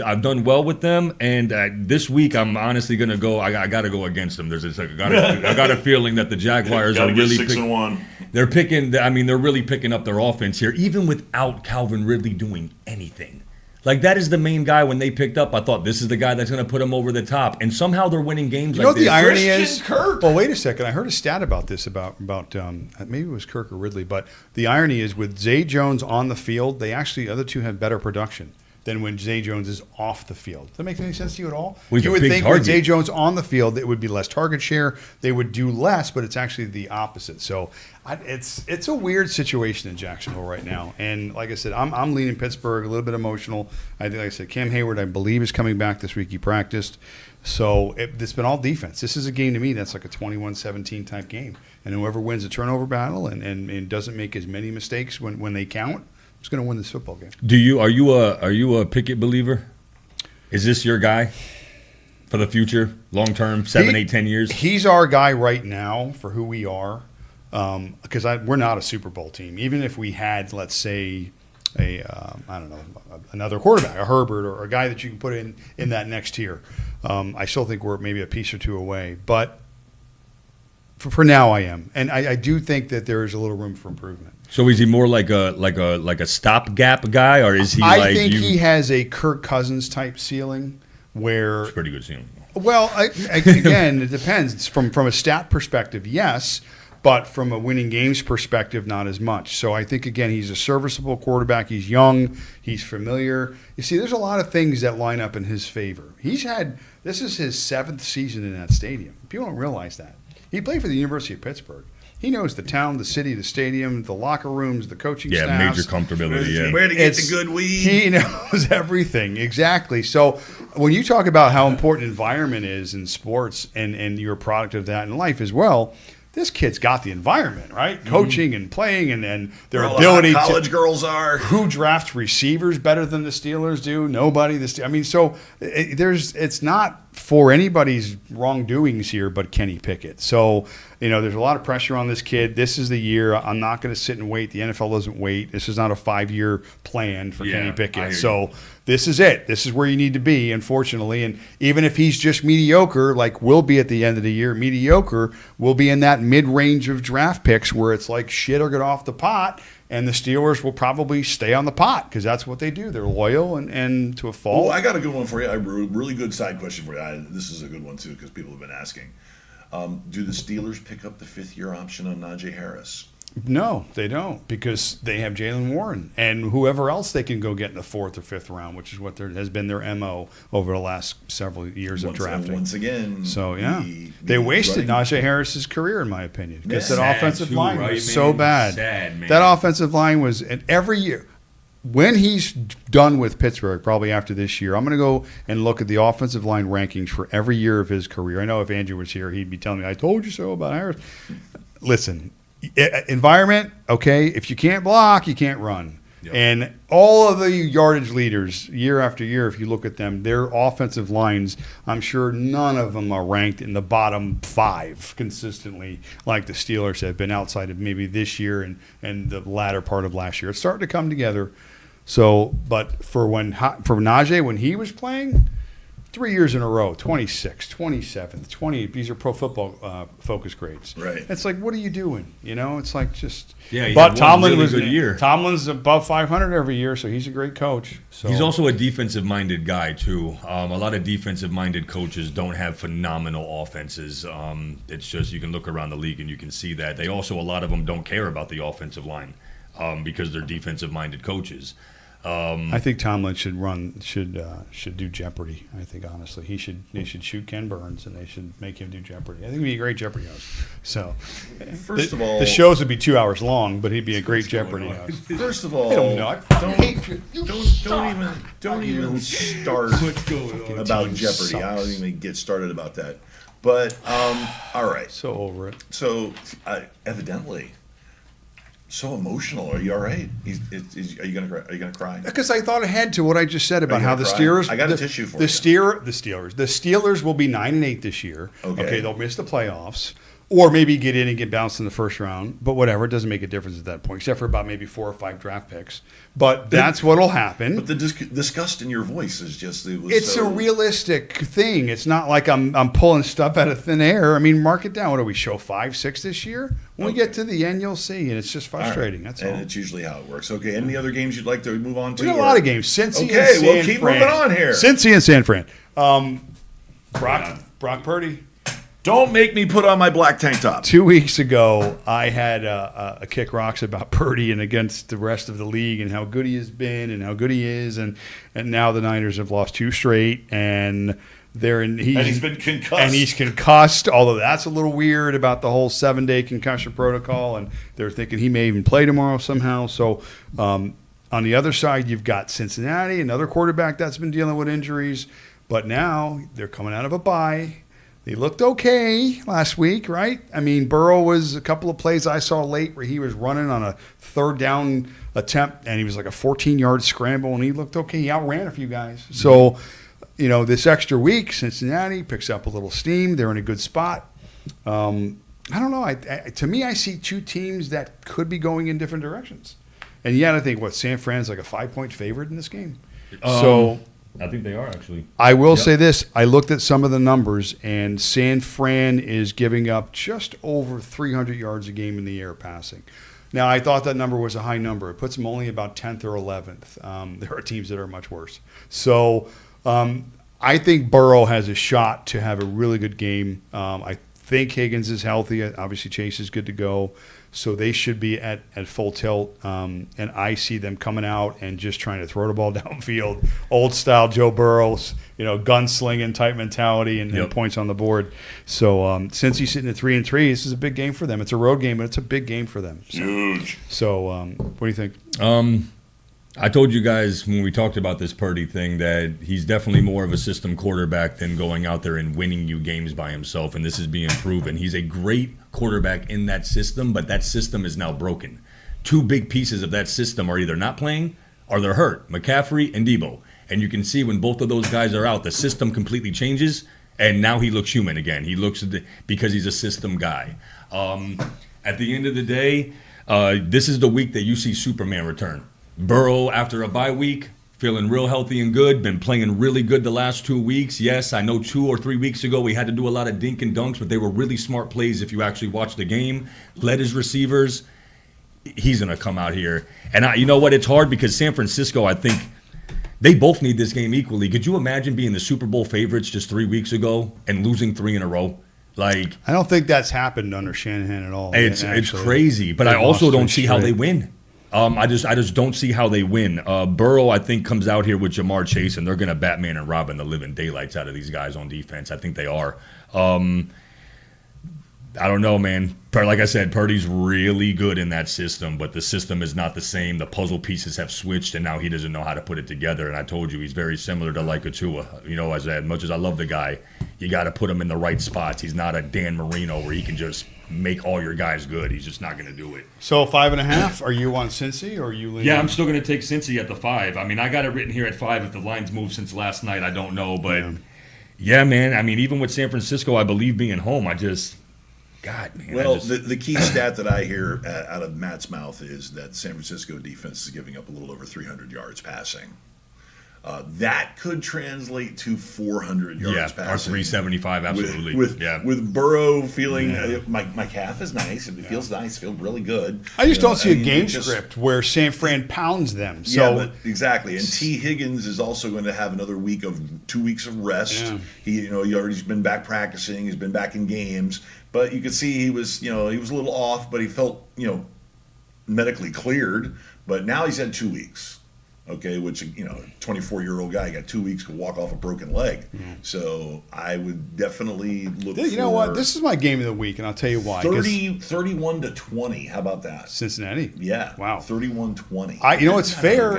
I've done well with them, and this week I'm honestly going to go. I got to go against them. I got a feeling that the Jaguars are really 6-1. They're picking. I mean, they're really picking up their offense here, even without Calvin Ridley doing anything. Like, that is the main guy when they picked up. I thought this is the guy that's going to put them over the top, and somehow they're winning games. You know like what the this. irony is? Christian Kirk. Well, wait a second. I heard a stat about this about maybe it was Kirk or Ridley, but the irony is with Zay Jones on the field, they actually the other two had better production. than when Zay Jones is off the field. Does that make any sense to you at all? Well, he's You a would big think when target. Zay Jones on the field, it would be less target share. They would do less, but it's actually the opposite. So it's a weird situation in Jacksonville right now. And like I said, I'm leaning Pittsburgh, a little bit emotional. I think, like I said, Cam Hayward, I believe, is coming back this week. He practiced. So it's been all defense. This is a game to me that's like a 21-17 type game. And whoever wins the turnover battle and doesn't make as many mistakes when they count is going to win this football game. Are you a Pickett believer? Is this your guy for the future, long term, 7, 8, 10 years? He's our guy right now for who we are, because we're not a Super Bowl team. Even if we had, let's say, another quarterback, a Herbert or a guy that you can put in that next tier, I still think we're maybe a piece or two away. But for now, I am, and I do think that there is a little room for improvement. So is he more like a stopgap guy, or is he I think he has a Kirk Cousins type ceiling where It's pretty good ceiling. Well, again, it depends. It's from a stat perspective, yes, but from a winning games perspective, not as much. So I think, again, he's a serviceable quarterback. He's young. He's familiar. You see, there's a lot of things that line up in his favor. This is his 7th season in that stadium. People don't realize that. He played for the University of Pittsburgh. He knows the town, the city, the stadium, the locker rooms, the coaching Yeah, staffs. major comfortability. Yeah. Where to get the good weed? He knows everything, exactly. So when you talk about how important environment is in sports and you're a product of that in life as well, this kid's got the environment, right? Coaching and playing and their Well, ability how to college girls are. who drafts receivers better than the Steelers do? Nobody. So it's not for anybody's wrongdoings here, but Kenny Pickett. So there's a lot of pressure on this kid. This is the year. I'm not going to sit and wait. The NFL doesn't wait. This is not a 5-year plan for Kenny I Pickett. hear So this is it. This is where you need to be, unfortunately. And even if he's just mediocre, like we'll be at the end of the year, mediocre, we'll be in that mid-range of draft picks where it's like shit or get off the pot. And the Steelers will probably stay on the pot because that's what they do. They're loyal and to a fault. Oh, I got a good one for you. A really good side question for you. This is a good one, too, because people have been asking. Do the Steelers pick up the 5th-year option on Najee Harris? No, they don't because they have Jalen Warren and whoever else they can go get in the 4th or 5th round, which is what has been their MO over the last several years of drafting. Once again, So, yeah. They wasted Najee Harris's career, in my opinion, because that offensive line was so bad. Sad, man. That offensive line was – and every year – when he's done with Pittsburgh, probably after this year, I'm going to go and look at the offensive line rankings for every year of his career. I know if Andrew was here, he'd be telling me, I told you so about Harris. Listen, environment, okay, if you can't block, you can't run. Yep. And all of the yardage leaders, year after year, if you look at them, their offensive lines, I'm sure none of them are ranked in the bottom 5 consistently like the Steelers have been outside of maybe this year and the latter part of last year. It's starting to come together. So, but for Najee, when he was playing, 3 years in a row, 26th, 27th, 20. These are pro football focus grades. Right. It's like, what are you doing? It's like just. Yeah, he But had one Tomlin really was good year. Tomlin's above 500 every year, so he's a great coach. So He's also a defensive-minded guy, too. A lot of defensive-minded coaches don't have phenomenal offenses. It's just you can look around the league and you can see that. A lot of them don't care about the offensive line because they're defensive-minded coaches. I think Tomlin should do Jeopardy. I think honestly they should shoot Ken Burns and they should make him do Jeopardy. I think he'd be a great Jeopardy host. So First of all, the shows would be 2 hours long, but he'd be a great Jeopardy host. First of all, I don't know. I fucking hate you. don't even start about Jeopardy. I don't even get started about that. But all right. So over it. So evidently, so emotional. Are you all right? Are you gonna cry? Because I thought ahead to what I just said about you how gonna the cry? Steelers. I got a tissue for the you. The Steelers will be 9-8 this year. Okay. They'll miss the playoffs, or maybe get in and get bounced in the first round. But whatever, it doesn't make a difference at that point, except for about maybe 4 or 5 draft picks. But that's what'll happen. But the disgust in your voice is just It's a realistic thing. It's not like I'm pulling stuff out of thin air. I mean, mark it down. What do we show 5, 6 this year? When we get to the end, you'll see, and it's just frustrating. That's all. And it's usually how it works. Okay. Any other games you'd like to move on to? We got a lot of games. Cincy and Okay, San well, keep Fran. moving on here. Cincy and San Fran. Brock Purdy. Don't make me put on my black tank top. 2 weeks ago, I had a kick rocks about Purdy and against the rest of the league and how good he has been and how good he is, and now the Niners have lost 2 straight, and he's been concussed. And he's concussed, although that's a little weird about the whole 7-day concussion protocol, and they're thinking he may even play tomorrow somehow. So on the other side, you've got Cincinnati, another quarterback that's been dealing with injuries, but now they're coming out of a bye. They looked okay last week, right? I mean, Burrow was a couple of plays I saw late where he was running on a 3rd down attempt, and he was like a 14-yard scramble, and he looked okay. He outran a few guys. So, this extra week, Cincinnati picks up a little steam. They're in a good spot. I don't know. To me, I see 2 teams that could be going in different directions. And you got to think, San Fran's like a 5-point favorite in this game. I think they are, actually. I will say this. I looked at some of the numbers, and San Fran is giving up just over 300 yards a game in the air passing. Now, I thought that number was a high number. It puts them only about 10th or 11th. There are teams that are much worse. So I think Burrow has a shot to have a really good game. I think Higgins is healthy. Obviously, Chase is good to go. So they should be at full tilt, and I see them coming out and just trying to throw the ball downfield, old style Joe Burrow's, gunslinging type mentality and points on the board. So since he's sitting at 3-3, this is a big game for them. It's a road game, but it's a big game for them. Huge. So what do you think? I told you guys when we talked about this Purdy thing that he's definitely more of a system quarterback than going out there and winning you games by himself, and this is being proven. He's a great quarterback in that system, but that system is now broken. 2 big pieces of that system are either not playing or they're hurt, McCaffrey and Debo. And you can see when both of those guys are out, the system completely changes, and now he looks human again. He looks because he's a system guy. At the end of the day, this is the week that you see Superman return. Burrow, after a bye week, feeling real healthy and good, been playing really good the last 2 weeks. Yes, I know 2 or 3 weeks ago we had to do a lot of dink and dunks, but they were really smart plays if you actually watched the game. Led his receivers. He's going to come out here. And you know what? It's hard because San Francisco, I think, they both need this game equally. Could you imagine being the Super Bowl favorites just 3 weeks ago and losing 3 in a row? I don't think that's happened under Shanahan at all. It's crazy, but I also don't see how they win. I just don't see how they win. Burrow, I think, comes out here with Jamar Chase, and they're going to Batman and Robin the living daylights out of these guys on defense. I think they are. I don't know, man. Like I said, Purdy's really good in that system, but the system is not the same. The puzzle pieces have switched, and now he doesn't know how to put it together. And I told you, he's very similar to like Tua. As much as I love the guy, you got to put him in the right spots. He's not a Dan Marino where he can just make all your guys good. He's just not going to do it. So 5.5. Are you on Cincy or are you leaning? Yeah, I'm still going to take Cincy at the 5. I mean, I got it written here at 5. If the line's moved since last night, I don't know. But, yeah man, I mean, even with San Francisco, I believe being home, God, man. Well, the key stat that I hear out of Matt's mouth is that San Francisco defense is giving up a little over 300 yards passing. That could translate to 400 yards passing. Or 375, absolutely. With Burrow feeling, my calf is nice. It feels nice. I feel really good. I just don't see a game script where San Fran pounds them. So exactly. And T. Higgins is also going to have another week of 2 weeks of rest. Yeah. He's been back practicing. He's been back in games. But you could see he was a little off, but he felt, medically cleared. But now he's had 2 weeks. Okay, which, 24-year-old guy got 2 weeks to walk off a broken leg. Mm-hmm. So I would definitely look for... You know what? This is my game of the week, and I'll tell you why. 31-20. How about that? Cincinnati? Yeah. Wow. 31-20. What's fair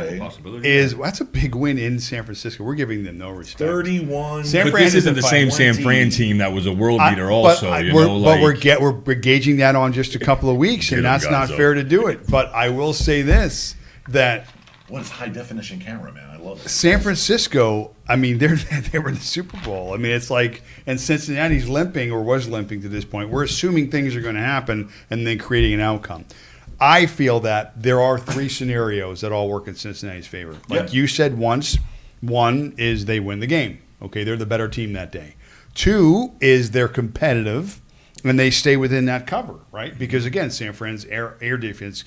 is that's a big win in San Francisco. We're giving them no respect. 31. But this isn't the same San Fran team that was a world beater also. But we're gauging that on just a couple of weeks, and that's not fair to do it. But I will say this, that... What is high-definition camera, man? I love it. San Francisco, I mean, they were in the Super Bowl. I mean, it's like, and Cincinnati's limping or was limping to this point. We're assuming things are going to happen and then creating an outcome. I feel that there are 3 scenarios that all work in Cincinnati's favor. Like you said once, one is they win the game. Okay, they're the better team that day. 2 is they're competitive and they stay within that cover, right? Because again, San Fran's air defense,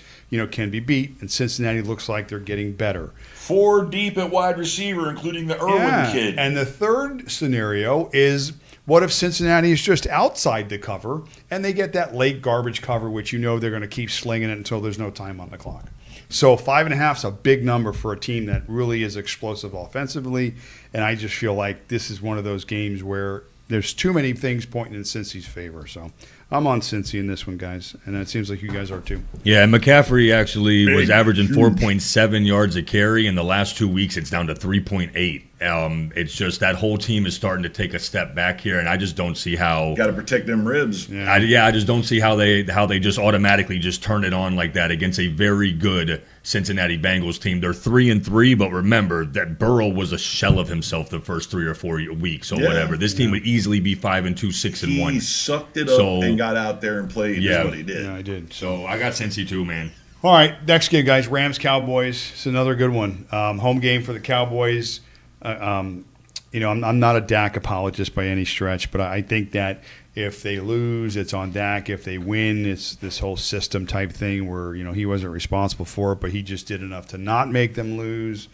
can be beat, and Cincinnati looks like they're getting better. 4 deep at wide receiver, including the Irwin kid. And the third scenario is What if Cincinnati is just outside the cover and they get that late garbage cover, which you know they're going to keep slinging it until there's no time on the clock? So 5.5 is a big number for a team that really is explosive offensively, and I just feel like this is one of those games where there's too many things pointing in Cincy's favor. So I'm on Cincy in this one, guys, and it seems like you guys are too. Yeah, McCaffrey actually was averaging 4.7 yards a carry. In the last 2 weeks, it's down to 3.8. It's just that whole team is starting to take a step back here, and I just don't see how. Got to protect them ribs. I just don't see how they just automatically just turn it on like that against a very good Cincinnati Bengals team. They're 3-3, but remember that Burrow was a shell of himself the first 3 or 4 weeks, or whatever. This team would easily be 5-2, 6-1. He sucked it up and got out there and played. Is what he did. Yeah, I did. So I got Cincy too, man. All right, next game, guys. Rams-Cowboys. It's another good one. Home game for the Cowboys. I'm not a Dak apologist by any stretch, but I think that if they lose, it's on Dak. If they win, it's this whole system type thing where, he wasn't responsible for it, but he just did enough to not make them lose.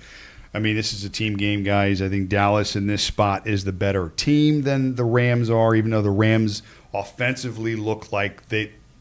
I mean, this is a team game, guys. I think Dallas in this spot is the better team than the Rams are, even though the Rams offensively look like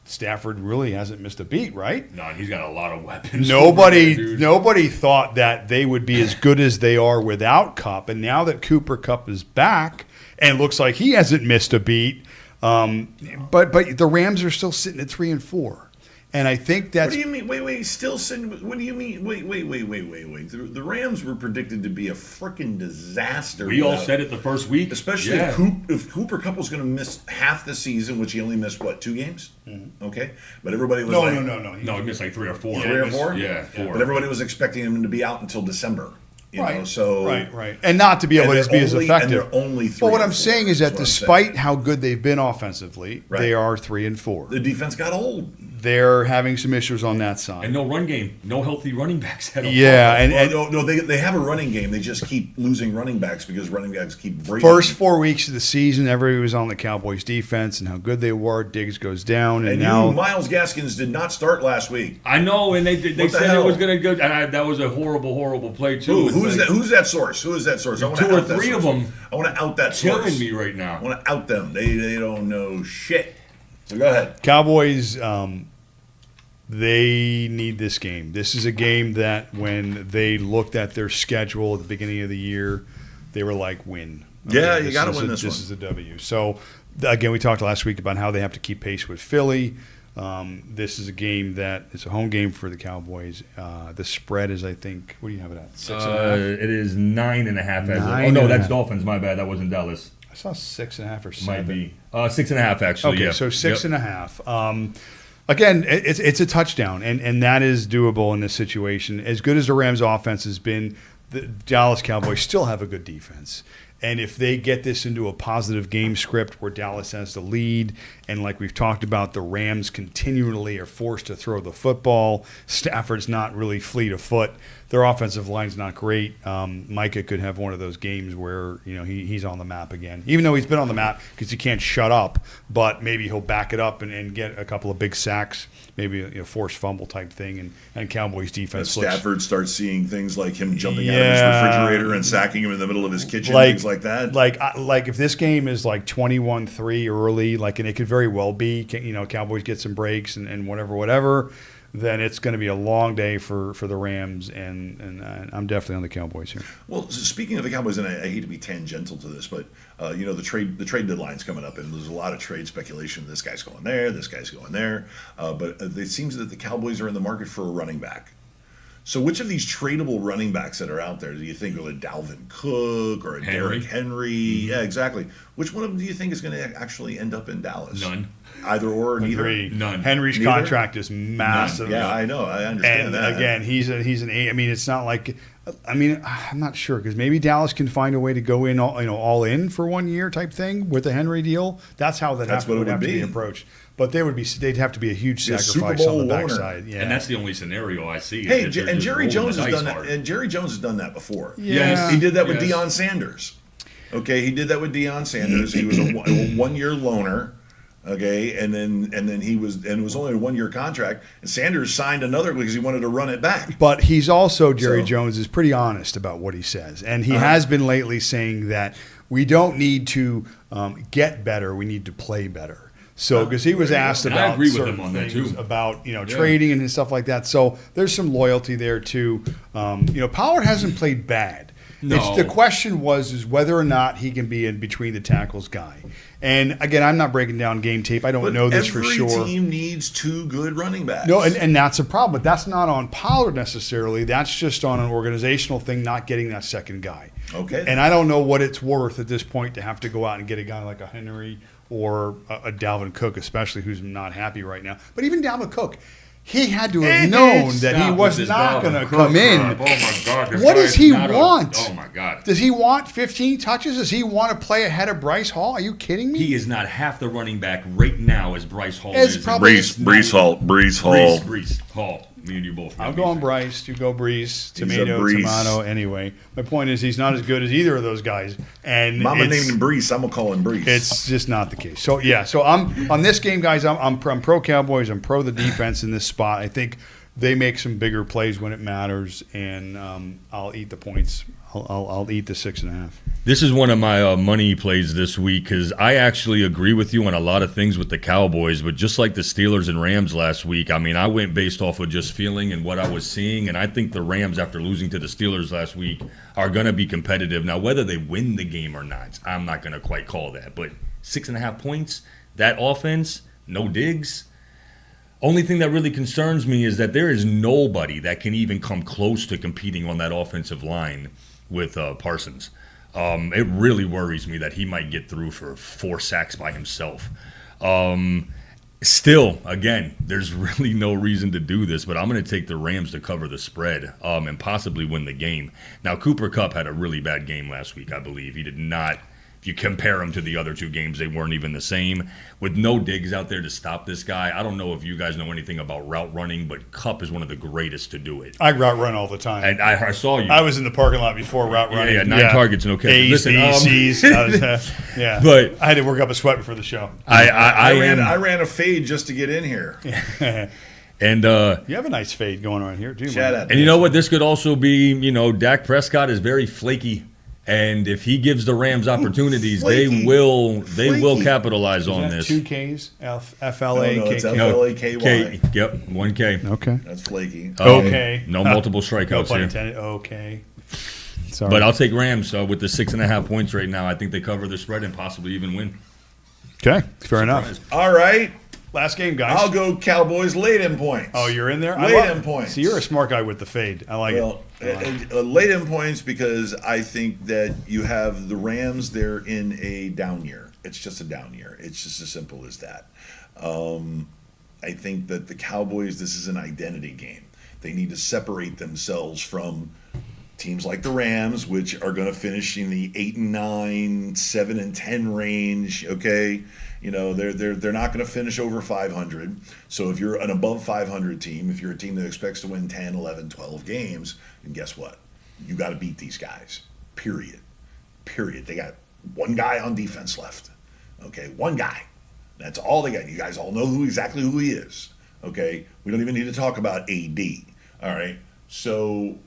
Stafford really hasn't missed a beat, right? No, he's got a lot of weapons. Nobody thought that they would be as good as they are without Kupp, and now that Cooper Kupp is back and looks like he hasn't missed a beat, but the Rams are still sitting at 3-4. And I think that's. What do you mean? Wait. Still sitting. What do you mean? Wait. The Rams were predicted to be a freaking disaster. We all said it the first week. Especially if Cooper Kupp was going to miss half the season, which he only missed, 2 games? Mm-hmm. Okay. But everybody was No, he missed like 3 or 4. 3 or 4? Yeah, 4. But everybody was expecting him to be out until December. Right. And not to be able to be as effective. And they're only 3 But what or I'm 4, saying is that despite how good they've been offensively, they are 3-4. The defense got old. They're having some issues on that side. And no run game. No healthy running backs at all. Yeah. They have a running game. They just keep losing running backs because running backs keep breaking. First 4 weeks of the season, everybody was on the Cowboys defense and how good they were. Diggs goes down. And now Myles Gaskins did not start last week. I know, and they said it was going to go. And that was a horrible play, too. Who's that source? Who is that source? I want 2 or 3 of them. I want to out that source. Killing me right now. I want to out them. They don't know shit. So go ahead. Cowboys, they need this game. This is a game that when they looked at their schedule at the beginning of the year, they were like, win. Yeah, you got to win this one. This is a W. So, again, we talked last week about how they have to keep pace with Philly. This is a game that it's a home game for the Cowboys. The spread is, I think, what do you have it at? 6.5? It is 9.5. Nine Oh no, and a that's half. Dolphins. My bad. That wasn't Dallas. I saw 6.5 or 7. Might be 6.5 actually. Okay, yeah. so 6.5. Again, it's a touchdown, and that is doable in this situation. As good as the Rams' offense has been, the Dallas Cowboys still have a good defense. And if they get this into a positive game script where Dallas has the lead, and like we've talked about, the Rams continually are forced to throw the football, Stafford's not really fleet of foot, their offensive line's not great. Micah could have one of those games where he's on the map again, even though he's been on the map because he can't shut up. But maybe he'll back it up and get a couple of big sacks, maybe a forced fumble type thing, and Cowboys defense. Stafford starts seeing things like him jumping out of his refrigerator and sacking him in the middle of his kitchen, things like that. Like if this game is like 21-3 early, and it could very well be, Cowboys get some breaks and whatever. Then it's going to be a long day for the Rams, and I'm definitely on the Cowboys here. Well, speaking of the Cowboys, and I hate to be tangential to this, but the trade deadline's coming up, and there's a lot of trade speculation. This guy's going there, this guy's going there, but it seems that the Cowboys are in the market for a running back. So which of these tradable running backs that are out there do you think are a Dalvin Cook or a Derrick Henry? Mm-hmm. Yeah, exactly. Which one of them do you think is going to actually end up in Dallas? None. Either or, neither. Agree. None. Henry's contract is massive. None. Yeah, I know. I understand and that. Again, he's an eight. I mean, it's not like. I mean, I'm not sure because maybe Dallas can find a way to go in, all in for 1 year type thing with the Henry deal. That's how would have to be approached. But they'd have to be a huge sacrifice on the backside. Yeah. And that's the only scenario I see. Hey, and Jerry Jones has done that. And Jerry Jones has done that before. Yeah. He did that with Deion Sanders. Okay, he did that with Deion Sanders. He was a 1 year loaner. Okay, and then he was, and it was only a 1 year contract. And Sanders signed another because he wanted to run it back. But he's also Jerry Jones is pretty honest about what he says, and he has been lately saying that we don't need to get better. We need to play better. So, because he was asked And I about agree with certain him on that, things too. about trading and stuff like that. So there's some loyalty there too. Pollard hasn't played bad. No. The question is whether or not he can be in between the tackles guy. And again, I'm not breaking down game tape. I don't But know this for every sure. team needs two good running backs. No, and that's a problem. But that's not on Pollard necessarily. That's just on an organizational thing, not getting that second guy. Okay. And I don't know what it's worth at this point to have to go out and get a guy like a Henry or a Dalvin Cook, especially who's not happy right now. But even Dalvin Cook, he had to have known that he Stop was with this not Dalvin going to Cook come in. crap. Oh my God! this What guy does is he not want? oh my God! Does he want 15 touches? Does he want to play ahead of Bryce Hall? Are you kidding me? He is not half the running back right now as Bryce Hall It's is. probably- Brees Hall. Brees Hall. Me and you both. I'm going Bryce. You go Brees. He's a Tomato, Brees. tomato. Anyway, my point is he's not as good as either of those guys. And Mama it's- named him Brees. I'm gonna call him Brees. It's just not the case. So yeah, so I'm on this game, guys. I'm pro Cowboys. I'm pro the defense in this spot. I think they make some bigger plays when it matters, and I'll eat the points. I'll eat the 6.5. This is one of my money plays this week because I actually agree with you on a lot of things with the Cowboys, but just like the Steelers and Rams last week, I mean, I went based off of just feeling and what I was seeing, and I think the Rams, after losing to the Steelers last week, are going to be competitive. Now, whether they win the game or not, I'm not going to quite call that, but 6.5 points, that offense, no digs. Only thing that really concerns me is that there is nobody that can even come close to competing on that offensive line with Parsons. It really worries me that he might get through for 4 sacks by himself. Still, again, there's really no reason to do this, but I'm going to take the Rams to cover the spread and possibly win the game. Now, Cooper Kupp had a really bad game last week, I believe. He did not. If you compare him to the other two games, they weren't even the same. With no digs out there to stop this guy, I don't know if you guys know anything about route running, but Kupp is one of the greatest to do it. I route run all the time. And I saw you. I was in the parking lot before route running. Yeah, 9 targets, no catches. A's, Listen, B's, C's. Yeah, But- I had to work up a sweat before the show. I ran a fade just to get in here. And You have a nice fade going on here, too. Shut man. up. And you know what? This could also be, Dak Prescott is very flaky. And if he gives the Rams opportunities, Flaky. they will Flaky. capitalize Is on that this. 2 Ks? F-L-A-K-K? No, it's No, F-L-A-K-Y. K, yep, 1K. Okay. That's flaky. Okay. No multiple No strikeouts pun here. intended. Okay. Sorry. But I'll take Rams with the 6.5 points right now. I think they cover the spread and possibly even win. Okay. Fair enough. Surprise. All right. Last game, guys. I'll go Cowboys late in points. Oh, you're in there? Late in points. See, you're a smart guy with the fade. I like Well, it. late in points because I think that you have the Rams. They're in a down year. It's just a down year. It's just as simple as that. I think that the Cowboys, this is an identity game. They need to separate themselves from teams like the Rams, which are going to finish in the 8-9, 7-10 range. Okay, they're not going to finish over 500. So if you're an above 500 team, if you're a team that expects to win 10, 11, 12 games, then guess what? You got to beat these guys. Period. They got one guy on defense left. Okay, one guy. That's all they got. You guys all know exactly who he is. Okay, we don't even need to talk about AD. All right, so.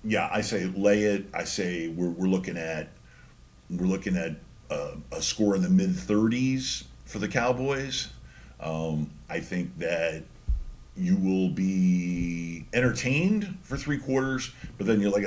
Yeah, I say lay it. I say we're looking at a score in the mid 30s for the Cowboys. I think that you will be entertained for 3 quarters, but then you're like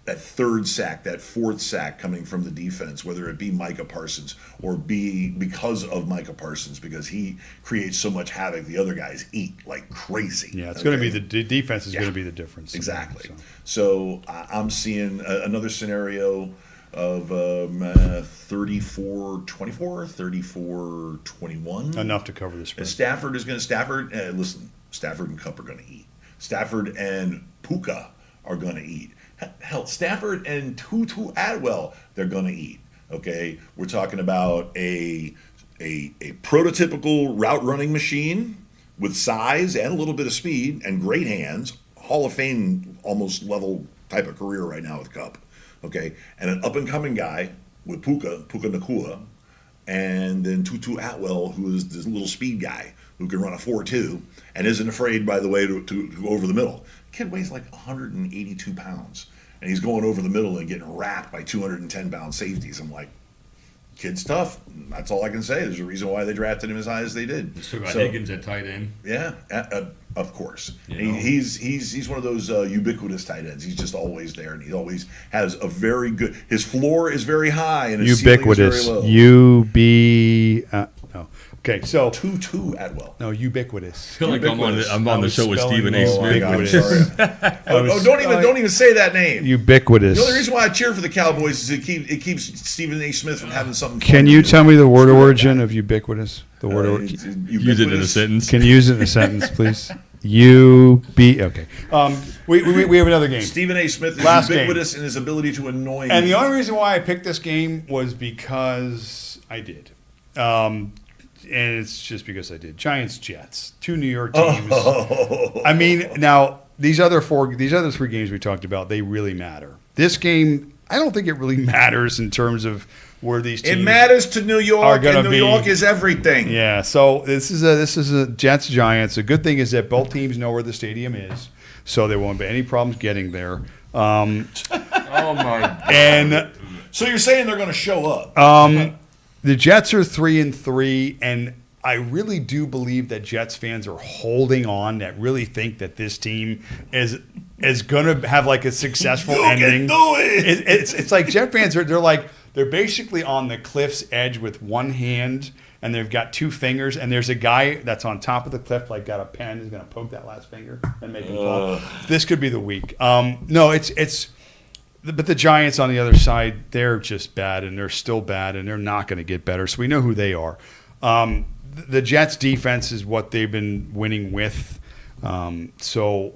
that third sack, that fourth sack coming from the defense, whether it be Micah Parsons or be because of Micah Parsons, because he creates so much havoc. The other guys eat like crazy. Yeah, it's going to be the defense is going to be the difference. Exactly. So. So I'm seeing another scenario of 34-24, 34-21. Enough to cover the spread. Stafford, listen, Stafford and Kupp are going to eat. Stafford and Puka are going to eat. Hell, Stafford and Tutu Atwell, they're going to eat. Okay? We're talking about a prototypical route running machine with size and a little bit of speed and great hands. Hall of Fame almost level type of career right now with Kupp. Okay? And an up-and-coming guy with Puka Nakua, and then Tutu Atwell, who is this little speed guy who can run a 4.2 and isn't afraid, by the way, to over the middle. Kid weighs like 182 pounds. and he's going over the middle and getting wrapped by 210-pound safeties. I'm like, kid's tough. That's all I can say. There's a reason why they drafted him as high as they did. Still got Higgins at tight end. Yeah, of course. You know. He's one of those ubiquitous tight ends. He's just always there, and he always has a very good. His floor is very high, and his ceiling is very low. No. Okay, so 2-2 Atwell. no, ubiquitous. I feel like I'm on Ubiquitous. the show with spelling Stephen A. wrong. Smith. I'm sorry. Don't even say that name. Ubiquitous. The only reason why I cheer for the Cowboys is it keeps Stephen A. Smith from having something. Can fun you to do. tell me the word origin of ubiquitous? The word origin. It's Use it in a ubiquitous. sentence. Can you use it in a sentence, please? Okay. We have another game. Stephen A. Smith is Last game. ubiquitous in his ability to annoy And me. the only reason why I picked this game was because I did. And it's just because I did. Giants, Jets, two New York teams. I mean, now these other three games we talked about, they really matter. This game, I don't think it really matters in terms of where these teams It matters to New are York, gonna and New be- York is everything. Yeah, so this is a Jets Giants. The good thing is that both teams know where the stadium is, so there won't be any problems getting there. Oh my God. And So you're saying they're going to show up? the Jets are 3-3, and I really do believe that Jets fans are holding on. That really think that this team is going to have like a successful ending. do it. It's like Jet fans they're basically on the cliff's edge with one hand, and they've got two fingers, and there's a guy that's on top of the cliff, like got a pen, is going to poke that last finger and make him fall. This could be the week. No, but the Giants on the other side, they're just bad, and they're still bad, and they're not going to get better. So we know who they are. The Jets' defense is what they've been winning with. So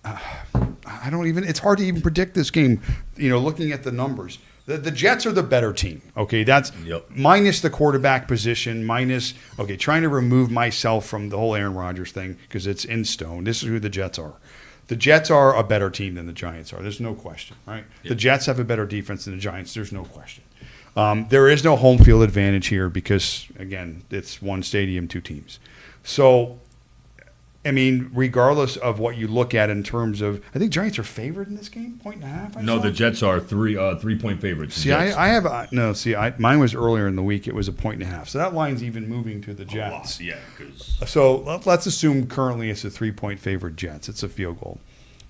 I don't even. It's hard to even predict this game. Looking at the numbers, the Jets are the better team. Okay, that's minus the quarterback position. Trying to remove myself from the whole Aaron Rodgers thing because it's in stone. This is who the Jets are. The Jets are a better team than the Giants are. There's no question, right? Yep. The Jets have a better defense than the Giants. There's no question. There is no home field advantage here because, again, it's one stadium, two teams. So, I mean, regardless of what you look at in terms of, I think Giants are favored in this game, 1.5. No, the Jets are 3-point favorites. See, mine was earlier in the week. It was 1.5. So that line's even moving to the Jets. Yeah, because So let's assume currently it's a 3-point favorite Jets. It's a field goal.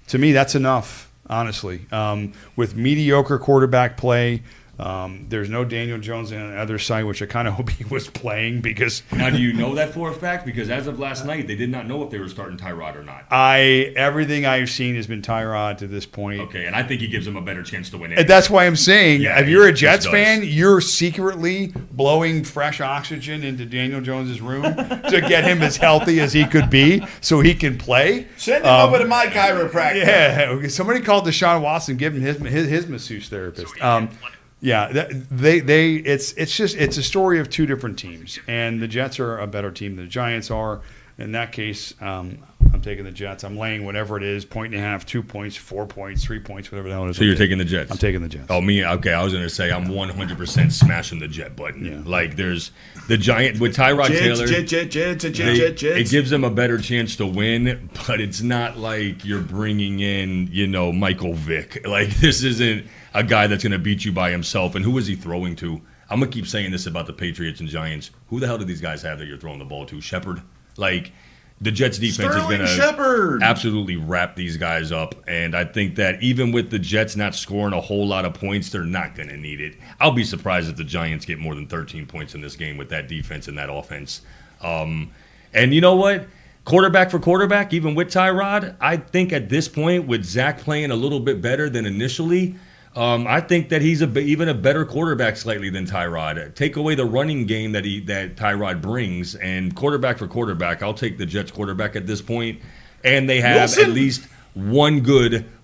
To me, that's enough, honestly. With mediocre quarterback play, there's no Daniel Jones on the other side, which I kind of hope he was playing because now do you know that for a fact? Because as of last night, they did not know if they were starting Tyrod or not. everything I've seen has been Tyrod to this point. Okay, and I think he gives them a better chance to win it. And that's why I'm saying, Yeah, if you're a he Jets just fan, does. you're secretly blowing fresh oxygen into Daniel Jones's room to get him as healthy as he could be so he can play. Send him over to my chiropractor. Yeah, okay. Somebody called Deshaun Watson, give him his masseuse therapist. It's a story of two different teams, and the Jets are a better team than the Giants are. In that case, I'm taking the Jets. I'm laying whatever it is, 1.5, 2 points, 4 points, 3 points, whatever the hell it is. So you're taking the Jets? I'm taking the Jets. Oh, me? Okay, I was going to say I'm 100% smashing the Jet button. Yeah. Like, there's the Giant with Tyrod Taylor. It gives them a better chance to win, but it's not like you're bringing in, Michael Vick. Like, this isn't a guy that's going to beat you by himself. And who is he throwing to? I'm going to keep saying this about the Patriots and Giants. Who the hell do these guys have that you're throwing the ball to? Shepard? Like, the Jets defense is going to absolutely wrap these guys up. And I think that even with the Jets not scoring a whole lot of points, they're not going to need it. I'll be surprised if the Giants get more than 13 points in this game with that defense and that offense. And you know what? Quarterback for quarterback, even with Tyrod, I think at this point, with Zach playing a little bit better than initially, I think that he's even a better quarterback slightly than Tyrod. Take away the running game that Tyrod brings, and quarterback for quarterback, I'll take the Jets quarterback at this point. And they have at least one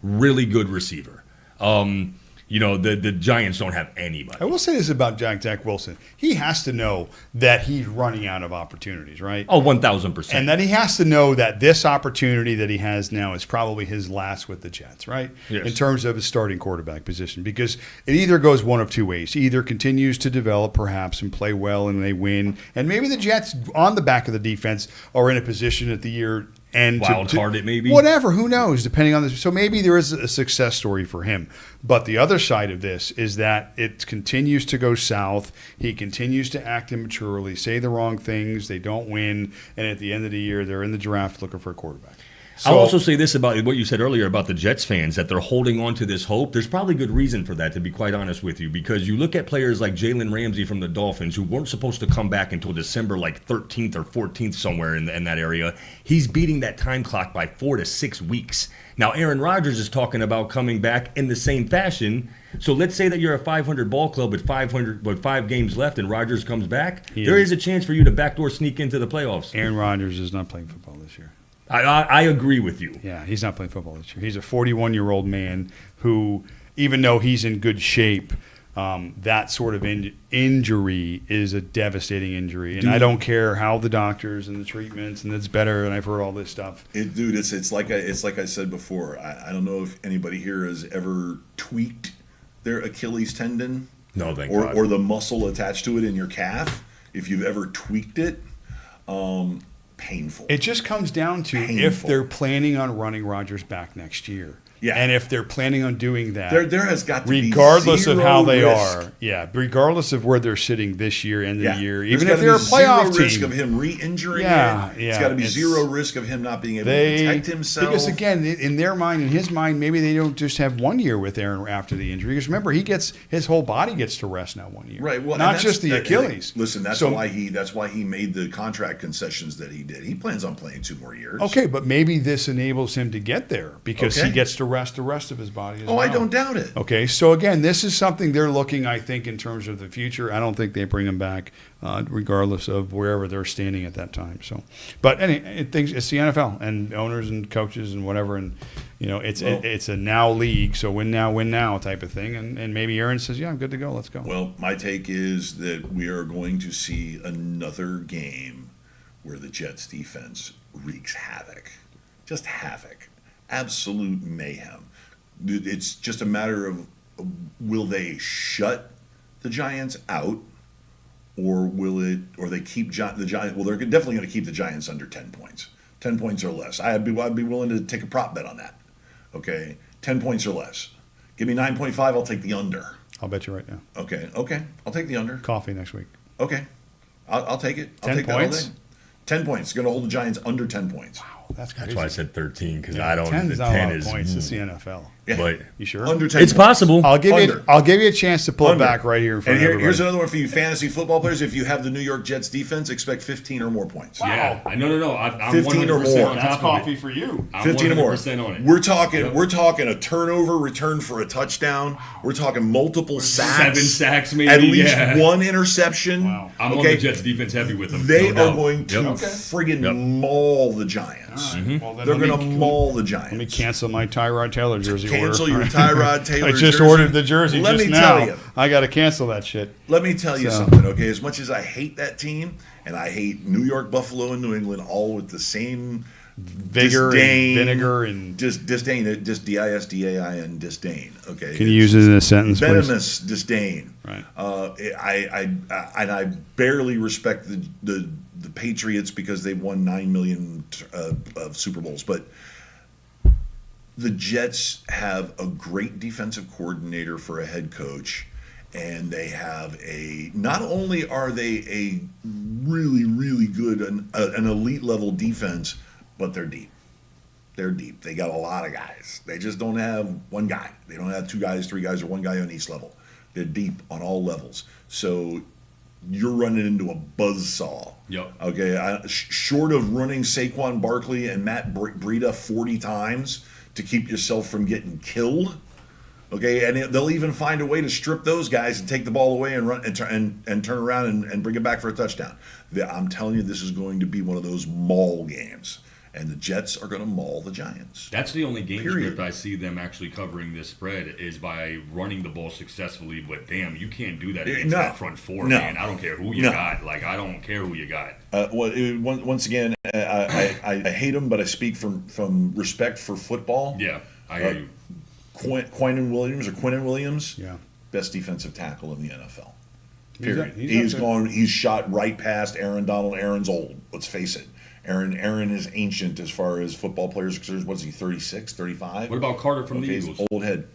really good receiver. The Giants don't have anybody. I will say this about Zach Wilson. He has to know that he's running out of opportunities, right? Oh, 1,000%. And then he has to know that this opportunity that he has now is probably his last with the Jets, right? Yes. In terms of his starting quarterback position. Because it either goes one of two ways. He either continues to develop perhaps and play well and they win. And maybe the Jets, on the back of the defense, are in a position at the year and Wild card it maybe? whatever, who knows, depending on this. So maybe there is a success story for him. But the other side of this is that it continues to go south. He continues to act immaturely, say the wrong things. They don't win. And at the end of the year, they're in the draft looking for a quarterback. I'll also say this about what you said earlier about the Jets fans, that they're holding on to this hope. There's probably good reason for that, to be quite honest with you, because you look at players like Jalen Ramsey from the Dolphins, who weren't supposed to come back until December 13th or 14th, somewhere in that area. He's beating that time clock by 4 to 6 weeks. Now, Aaron Rodgers is talking about coming back in the same fashion. So let's say that you're a 500 ball club with 5 games left and Rodgers comes back. There is a chance for you to backdoor sneak into the playoffs. Aaron Rodgers is not playing football this year. I agree with you. Yeah, he's not playing football this year. He's a 41-year-old man who, even though he's in good shape, that sort of injury is a devastating injury. And I don't care how the doctors and the treatments, and it's better, and I've heard all this stuff. It's like I said before. I don't know if anybody here has ever tweaked their Achilles tendon. No, thank God. Or the muscle attached to it in your calf. If you've ever tweaked it, painful. It just comes down to if they're planning on running Rodgers back next year. Yeah. And if they're planning on doing that, there has got to regardless be of how they risk. are, regardless of where they're sitting this year, end of the year, There's even if they're a playoff zero risk team, of him re-injuring Yeah, it. yeah, It's got to be it's- zero risk of him not being able to protect himself. Because again, in their mind, in his mind, maybe they don't just have 1 year with Aaron after the injury. Because remember, his whole body gets to rest now 1 year, Right. Well, not just the Achilles. Listen, that's So- why he made the contract concessions that he did. He plans on playing 2 more years. Okay, but maybe this enables him to get there because he Okay. gets to rest the rest of his body as Oh, well. I don't doubt it. Okay, so again, this is something they're looking, I think, in terms of the future. I don't think they bring him back, regardless of wherever they're standing at that time. So, but it's the NFL and owners and coaches and whatever, and it's a now league, so win now type of thing. And maybe Aaron says, yeah, I'm good to go. Let's go. Well, my take is that we are going to see another game where the Jets defense wreaks havoc. Just havoc. Absolute mayhem. It's just a matter of, will they shut the Giants out, or they keep the Giants? Well, they're definitely going to keep the Giants under 10 points. 10 points or less. I'd be willing to take a prop bet on that. Okay, 10 points or less. Give me 9.5. I'll take the under. I'll bet you right now. Okay. I'll take the under. Coffee next week. Okay, I'll take it. I'll 10 take points? that all day. 10 points. Going to hold the Giants under 10 points. Wow, that's crazy. That's why I said 13, because Yeah, I don't. 10 The is not a 10 lot of is. points. It's the NFL. Yeah. But You sure? Under 10 it's points. possible. I'll give Under. you a chance to pull it Under. back right here in front And of everybody. here's another one for you fantasy football players. If you have the New York Jets defense, expect 15 or more points. Yeah. No. I'm 15 or 100% more. on That's top of coffee it. for you. I'm 15 or more. 100% on it. We're talking a turnover return for a touchdown. We're talking multiple sacks. 7 sacks, maybe. At least yeah. 1 interception. Wow. I'm on the Jets defense heavy with them. They no doubt. are going to Yep. friggin' maul the Giants. All right. Well, then They're let me- going to maul the Giants. Let me cancel my Tyrod Taylor jersey Cancel order. your Tyrod Taylor I just jersey. ordered the jersey Let just me now. tell you. I got to cancel that shit. Let me tell you So- something, okay? As much as I hate that team, and I hate New York, Buffalo, and New England all with the same Vigor disdain, and vinegar and. disdain, just DISDAIN, disdain, okay? Can you use it in a sentence, please? Venomous disdain. Right. I barely respect the Patriots because they've won 9 million of Super Bowls, but the Jets have a great defensive coordinator for a head coach, and they have not only are they a really, really good, an elite level defense, but they're deep. They're deep. They got a lot of guys. They just don't have one guy. They don't have 2 guys, 3 guys, or 1 guy on each level. They're deep on all levels. So you're running into a buzzsaw. Yep. Okay. Short of running Saquon Barkley and Matt Breida 40 times to keep yourself from getting killed. Okay, and they'll even find a way to strip those guys and take the ball away and run and turn around and bring it back for a touchdown. I'm telling you, this is going to be one of those maul games, and the Jets are going to maul the Giants. That's the only game Period. script I see them actually covering this spread is by running the ball successfully. But damn, you can't do that against No. that front 4, No. man. I don't care who you No. got. Like, I don't care who you got. Once again, I hate them, but I speak from respect for football. Yeah, I hear you. Quinnen Williams, Yeah. best defensive tackle in the NFL. He's Period. up- he's up there. He's shot right past Aaron Donald. Aaron's old. Let's face it. Aaron is ancient as far as football players are concerned. What's he, 36, 35? What about Carter from the he's Eagles? old head.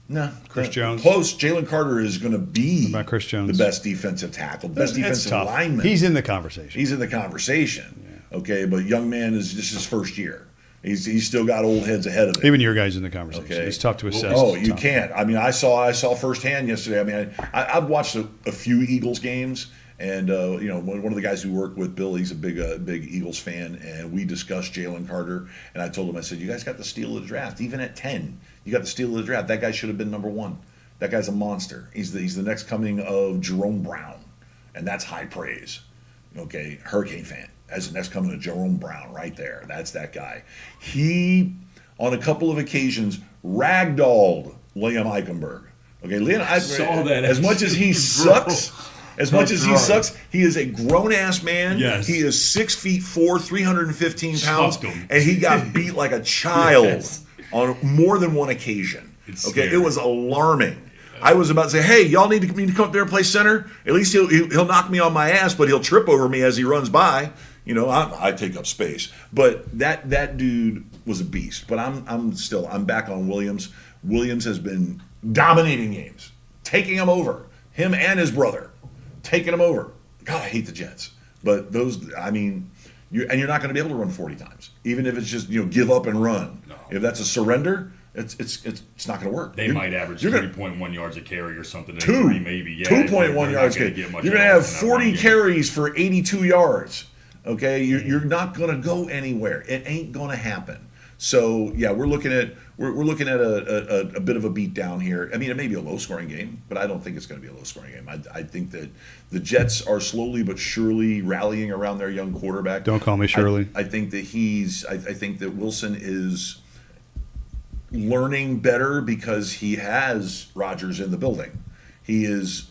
No, Chris Jones. Close. Jalen Carter is going to be What about Chris Jones? the best defensive tackle, best It's defensive tough. lineman. He's in the conversation. He's in the conversation. Okay, but young man is this his first year. He's still got old heads ahead of him. Even your guys in the conversation. Okay. It's tough to assess. Oh, It's you tough. can't. I mean, I saw firsthand yesterday. I mean, I've watched a few Eagles games, and one of the guys who work with Bill, he's a big Eagles fan, and we discussed Jalen Carter, and I told him, I said, you guys got the steal of the draft, even at 10, you got the steal of the draft. That guy should have been number 1. That guy's a monster. He's the next coming of Jerome Brown, and that's high praise. Okay, Hurricane fan. As the next coming of Jerome Brown, right there. That's that guy. He, on a couple of occasions, ragdolled Liam Eichenberg. Okay, Liam Eichenberg, saw that. as much as he sucks, he is a grown ass man. Yes. He is 6'4", 315 pounds, Chucked him. and he got beat like a child Yes. on more than one occasion. It's Okay, scary. it was alarming. I was about to say, hey, y'all need me to come up there and play center. At least he'll knock me on my ass, but he'll trip over me as he runs by. I take up space. But that dude was a beast. But I'm back on Williams. Williams has been dominating games, taking them over. Him and his brother, taking them over. God, I hate the Jets. But those, I mean, you're not going to be able to run 40 times, even if it's just give up and run. No. If that's a surrender, it's not going to work. They might average you're gonna- 3.1 yards a carry or something. Two, maybe. Yeah, 2.1 they're yards. not gonna You're get much going to at all have in that run 40 game. carries for 82 yards. Okay, you're not going to go anywhere. It ain't going to happen. So yeah, we're looking at a bit of a beat down here. I mean, it may be a low scoring game, but I don't think it's going to be a low scoring game. I think that the Jets are slowly but surely rallying around their young quarterback. Don't call me Shirley. I think that I think that Wilson is learning better because he has Rodgers in the building. He is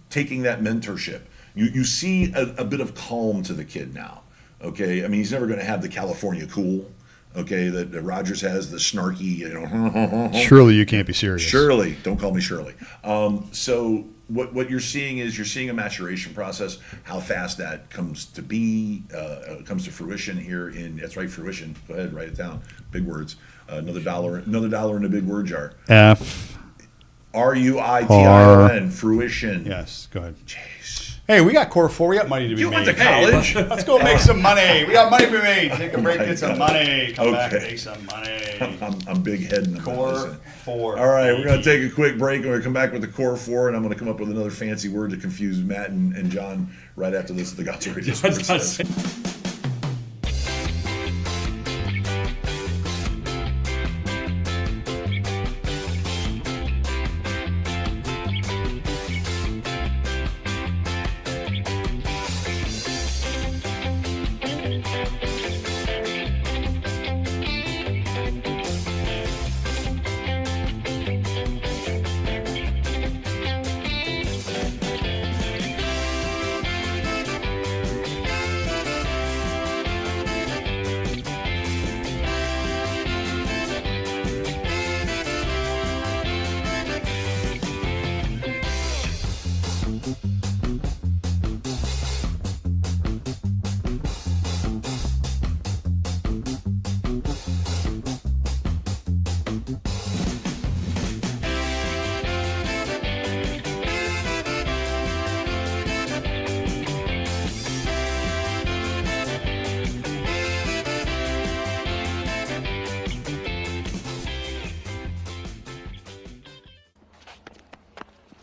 taking that mentorship. You see a bit of calm to the kid now. Okay, I mean, he's never going to have the California cool. Okay, that Rodgers has, the snarky, Surely you can't be serious. Shirley, don't call me Shirley. So what you're seeing is a maturation process. How fast that comes to fruition here that's right, fruition. Go ahead, write it down. Big words. Another dollar in a big word jar. F. RUITION, fruition. Yes, go ahead. Jeez. Hey, we got core 4. We got money to be You made. went to college. Hey, let's go make some money. We got money to be made. Take a break, my get some God. money. Come back and Okay. make some money. I'm big heading them. Core Listen. 4. All right, we're going to take a quick break. We're going to come back with the core 4, and I'm going to come up with another fancy word to confuse Matt and John right after this. The Gonzo Radio Sports Desk.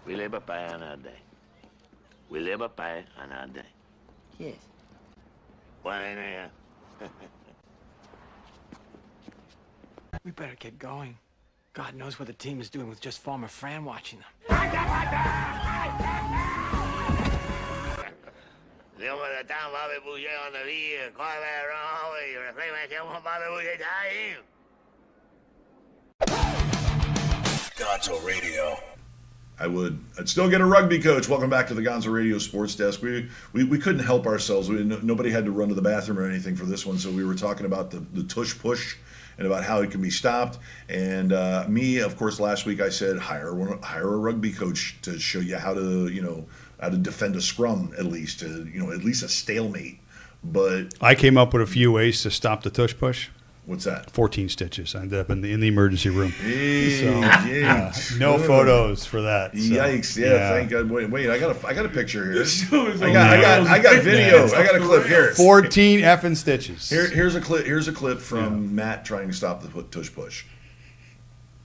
We live by another day. We live by another day. Yes. Buena idea. We better get going. God knows what the team is doing with just Farmer Fran watching them. Dios me está, Bobby Boucher on the beer, call that wrong, y reflexión con Bobby Boucher está ahí. Gonzo Radio. I'd still get a rugby coach. Welcome back to the Gonzo Radio Sports Desk. We couldn't help ourselves. Nobody had to run to the bathroom or anything for this one, so we were talking about the tush push and about how it can be stopped. And me, of course, last week I said hire a rugby coach to show you how to defend a scrum at least a stalemate. but I came up with a few ways to stop the tush push. what's that? 14 stitches. I ended up in the emergency room. Yeah. No photos for that. So, Yikes! Yeah, thank God. Wait, I got a picture here. I got video. I got a clip here. 14 effing stitches. Here's a clip. Here's a clip from Matt trying to stop the tush push.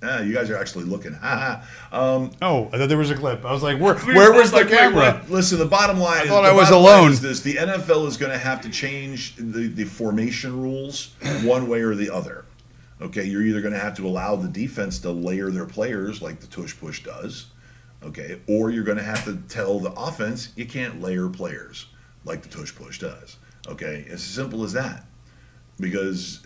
You guys are actually looking. Oh, I thought there was a clip. I was like, where was the camera? Listen, the bottom line is thought I was bottom line alone. is this: the NFL is going to have to change the formation rules one way or the other. Okay, you're either going to have to allow the defense to layer their players like the tush push does, okay, or you're going to have to tell the offense you can't layer players like the tush push does. Okay, it's as simple as that. Because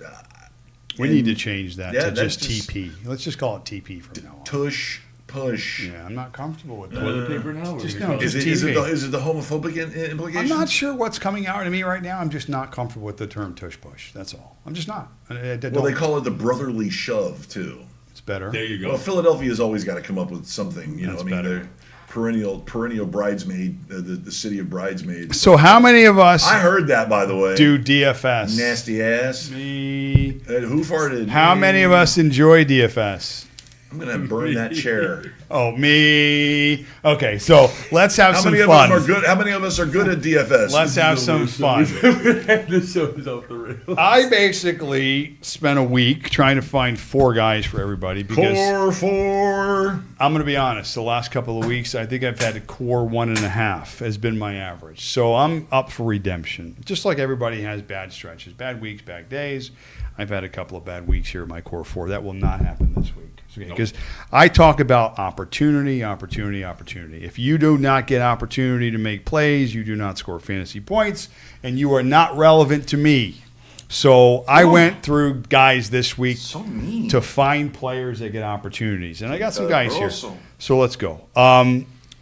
we need to change that to just just TP. Let's just call it TP from now on. tush push. Yeah, I'm not comfortable with that. Toilet paper now? Just Or no, just Is it TP. the homophobic implications? I'm not sure what's coming out of me right now. I'm just not comfortable with the term tush push. That's all. I'm just not. Well, they call it the brotherly shove too. it's better. there you go. Well, Philadelphia's always got to come up with something. You know, That's I mean, better. they're perennial bridesmaid, the city of bridesmaids. So how many of us I heard that, by the way. do DFS? Nasty ass. Me. Who farted? How many of us enjoy DFS? I'm gonna burn that chair. Oh, me. Okay, so let's have How some many of fun. us are good? How many of us are good at DFS? Let's have some fun. The show is off the rails. I basically spent a week trying to find 4 guys for everybody because Core 4. I'm going to be honest. The last couple of weeks, I think I've had a core 1.5 has been my average. So I'm up for redemption. Just like everybody has bad stretches, bad weeks, bad days. I've had a couple of bad weeks here in my core 4. That will not happen this week. Because I talk about opportunity. If you do not get opportunity to make plays, you do not score fantasy points, and you are not relevant to me. So I went through guys this week So mean. to find players that get opportunities. And I got some guys here. Awesome. So let's go.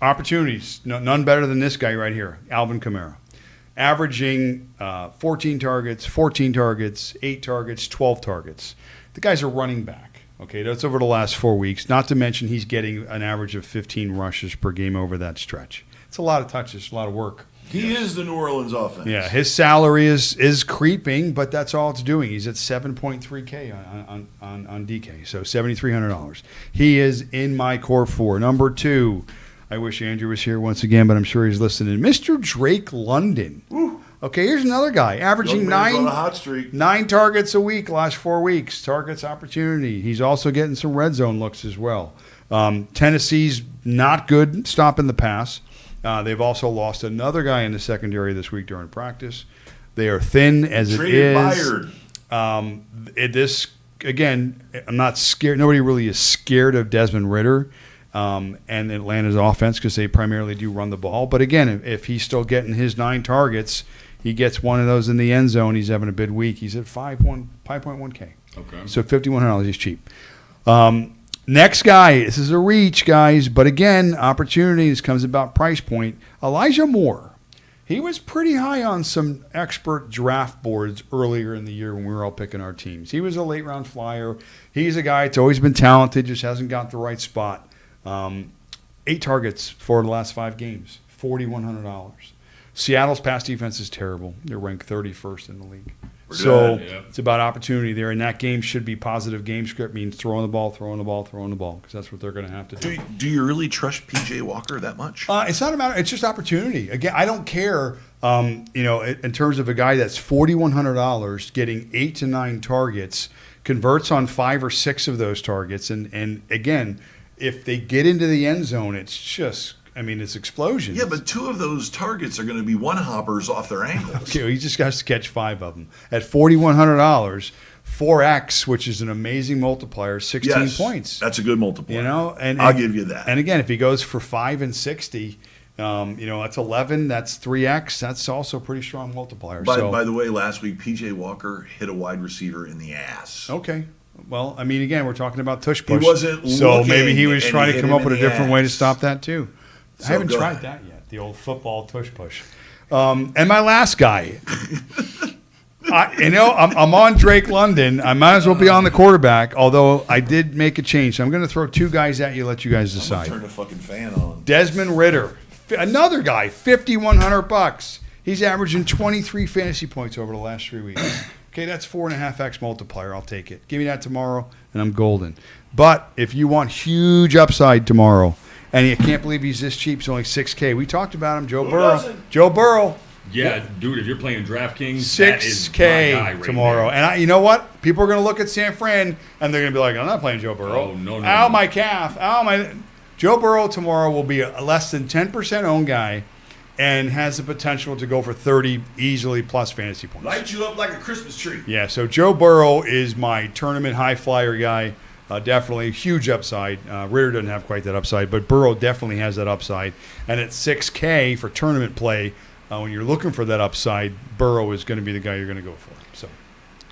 Opportunities. None better than this guy right here, Alvin Kamara. Averaging 14 targets, 8 targets, 12 targets. The guy's a running back. Okay, that's over the last 4 weeks. Not to mention he's getting an average of 15 rushes per game over that stretch. It's a lot of touches, a lot of work. He is the New Orleans offense. Yeah, his salary is creeping, but that's all it's doing. He's at $7.3K on DK, so $7,300. He is in my core 4. Number 2, I wish Andrew was here once again, but I'm sure he's listening. Mr. Drake London. Okay, here's another guy averaging Young man's on a hot streak. 9 targets a week last 4 weeks. Targets opportunity. He's also getting some red zone looks as well. Tennessee's not good stopping the pass. They've also lost another guy in the secondary this week during practice. They are thin as it Traded is. Byard. This again, I'm not scared. Nobody really is scared of Desmond Ridder and Atlanta's offense because they primarily do run the ball. But again, if he's still getting his 9 targets, he gets one of those in the end zone. He's having a big week. He's at 5.1K. Okay. So $5,100. He's cheap. Next guy. This is a reach, guys. But again, opportunities comes about price point. Elijah Moore. He was pretty high on some expert draft boards earlier in the year when we were all picking our teams. He was a late round flyer. He's a guy that's always been talented, just hasn't got the right spot. 8 targets for the last 5 games. $4,100. Seattle's pass defense is terrible. They're ranked 31st in the league. So Yeah. it's about opportunity there. And that game should be positive game script, means throwing the ball, because that's what they're going to have to do. Do you really trust PJ Walker that much? It's not a matter. It's just opportunity. Again, I don't care. In terms of a guy that's $4,100 getting 8 to 9 targets, converts on 5 or 6 of those targets, and again, if they get into the end zone, it's just. It's explosions. Yeah, but 2 of those targets are going to be one hoppers off their ankles. Okay, well, he just has to catch 5 of them. At $4,100, 4X, which is an amazing multiplier, 16 points. That's a good multiplier. And I'll give you that. And again, if he goes for 5 and 60, that's 11. That's 3X. That's also a pretty strong multiplier. By the way, last week PJ Walker hit a wide receiver in the ass. Okay. Well, again, we're talking about tush push. He wasn't so looking, maybe he was and trying he to hit come him up with a in the different way to ass. stop that too. So I haven't go tried ahead. that yet. The old football tush push. And my last guy. I'm on Drake London. I might as well be on the quarterback, although I did make a change. So I'm going to throw 2 guys at you, let you guys decide. Turn the fucking fan on. Desmond Ridder, another guy, $5,100. He's averaging 23 fantasy points over the last 3 weeks. Okay, that's 4.5x multiplier. I'll take it. Give me that tomorrow, and I'm golden. But if you want huge upside tomorrow, and you can't believe he's this cheap, it's only $6K. We talked about him, Joe Burrow. Doesn't? Joe Burrow, Yeah, dude, if you're playing DraftKings, that is my $6K guy right tomorrow. there. And you know what? People are going to look at San Fran, and they're going to be like, I'm not playing Joe Burrow. Oh, no. Ow, my calf. Ow, my... Joe Burrow tomorrow will be a less than 10% owned guy and has the potential to go for 30 easily plus fantasy points. Light you up like a Christmas tree. Yeah, so Joe Burrow is my tournament high flyer guy. Definitely huge upside. Ritter doesn't have quite that upside, but Burrow definitely has that upside. And at $6K for tournament play, when you're looking for that upside, Burrow is going to be the guy you're going to go for. So,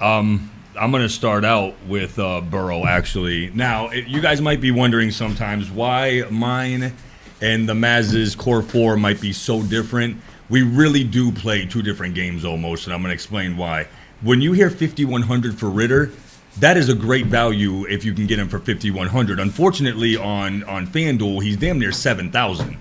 I'm going to start out with Burrow, actually. Now, you guys might be wondering sometimes why mine and the Maz's Core 4 might be so different. We really do play two different games almost, and I'm going to explain why. When you hear 5,100 for Ritter, that is a great value if you can get him for 5,100. Unfortunately, on FanDuel, he's damn near 7,000.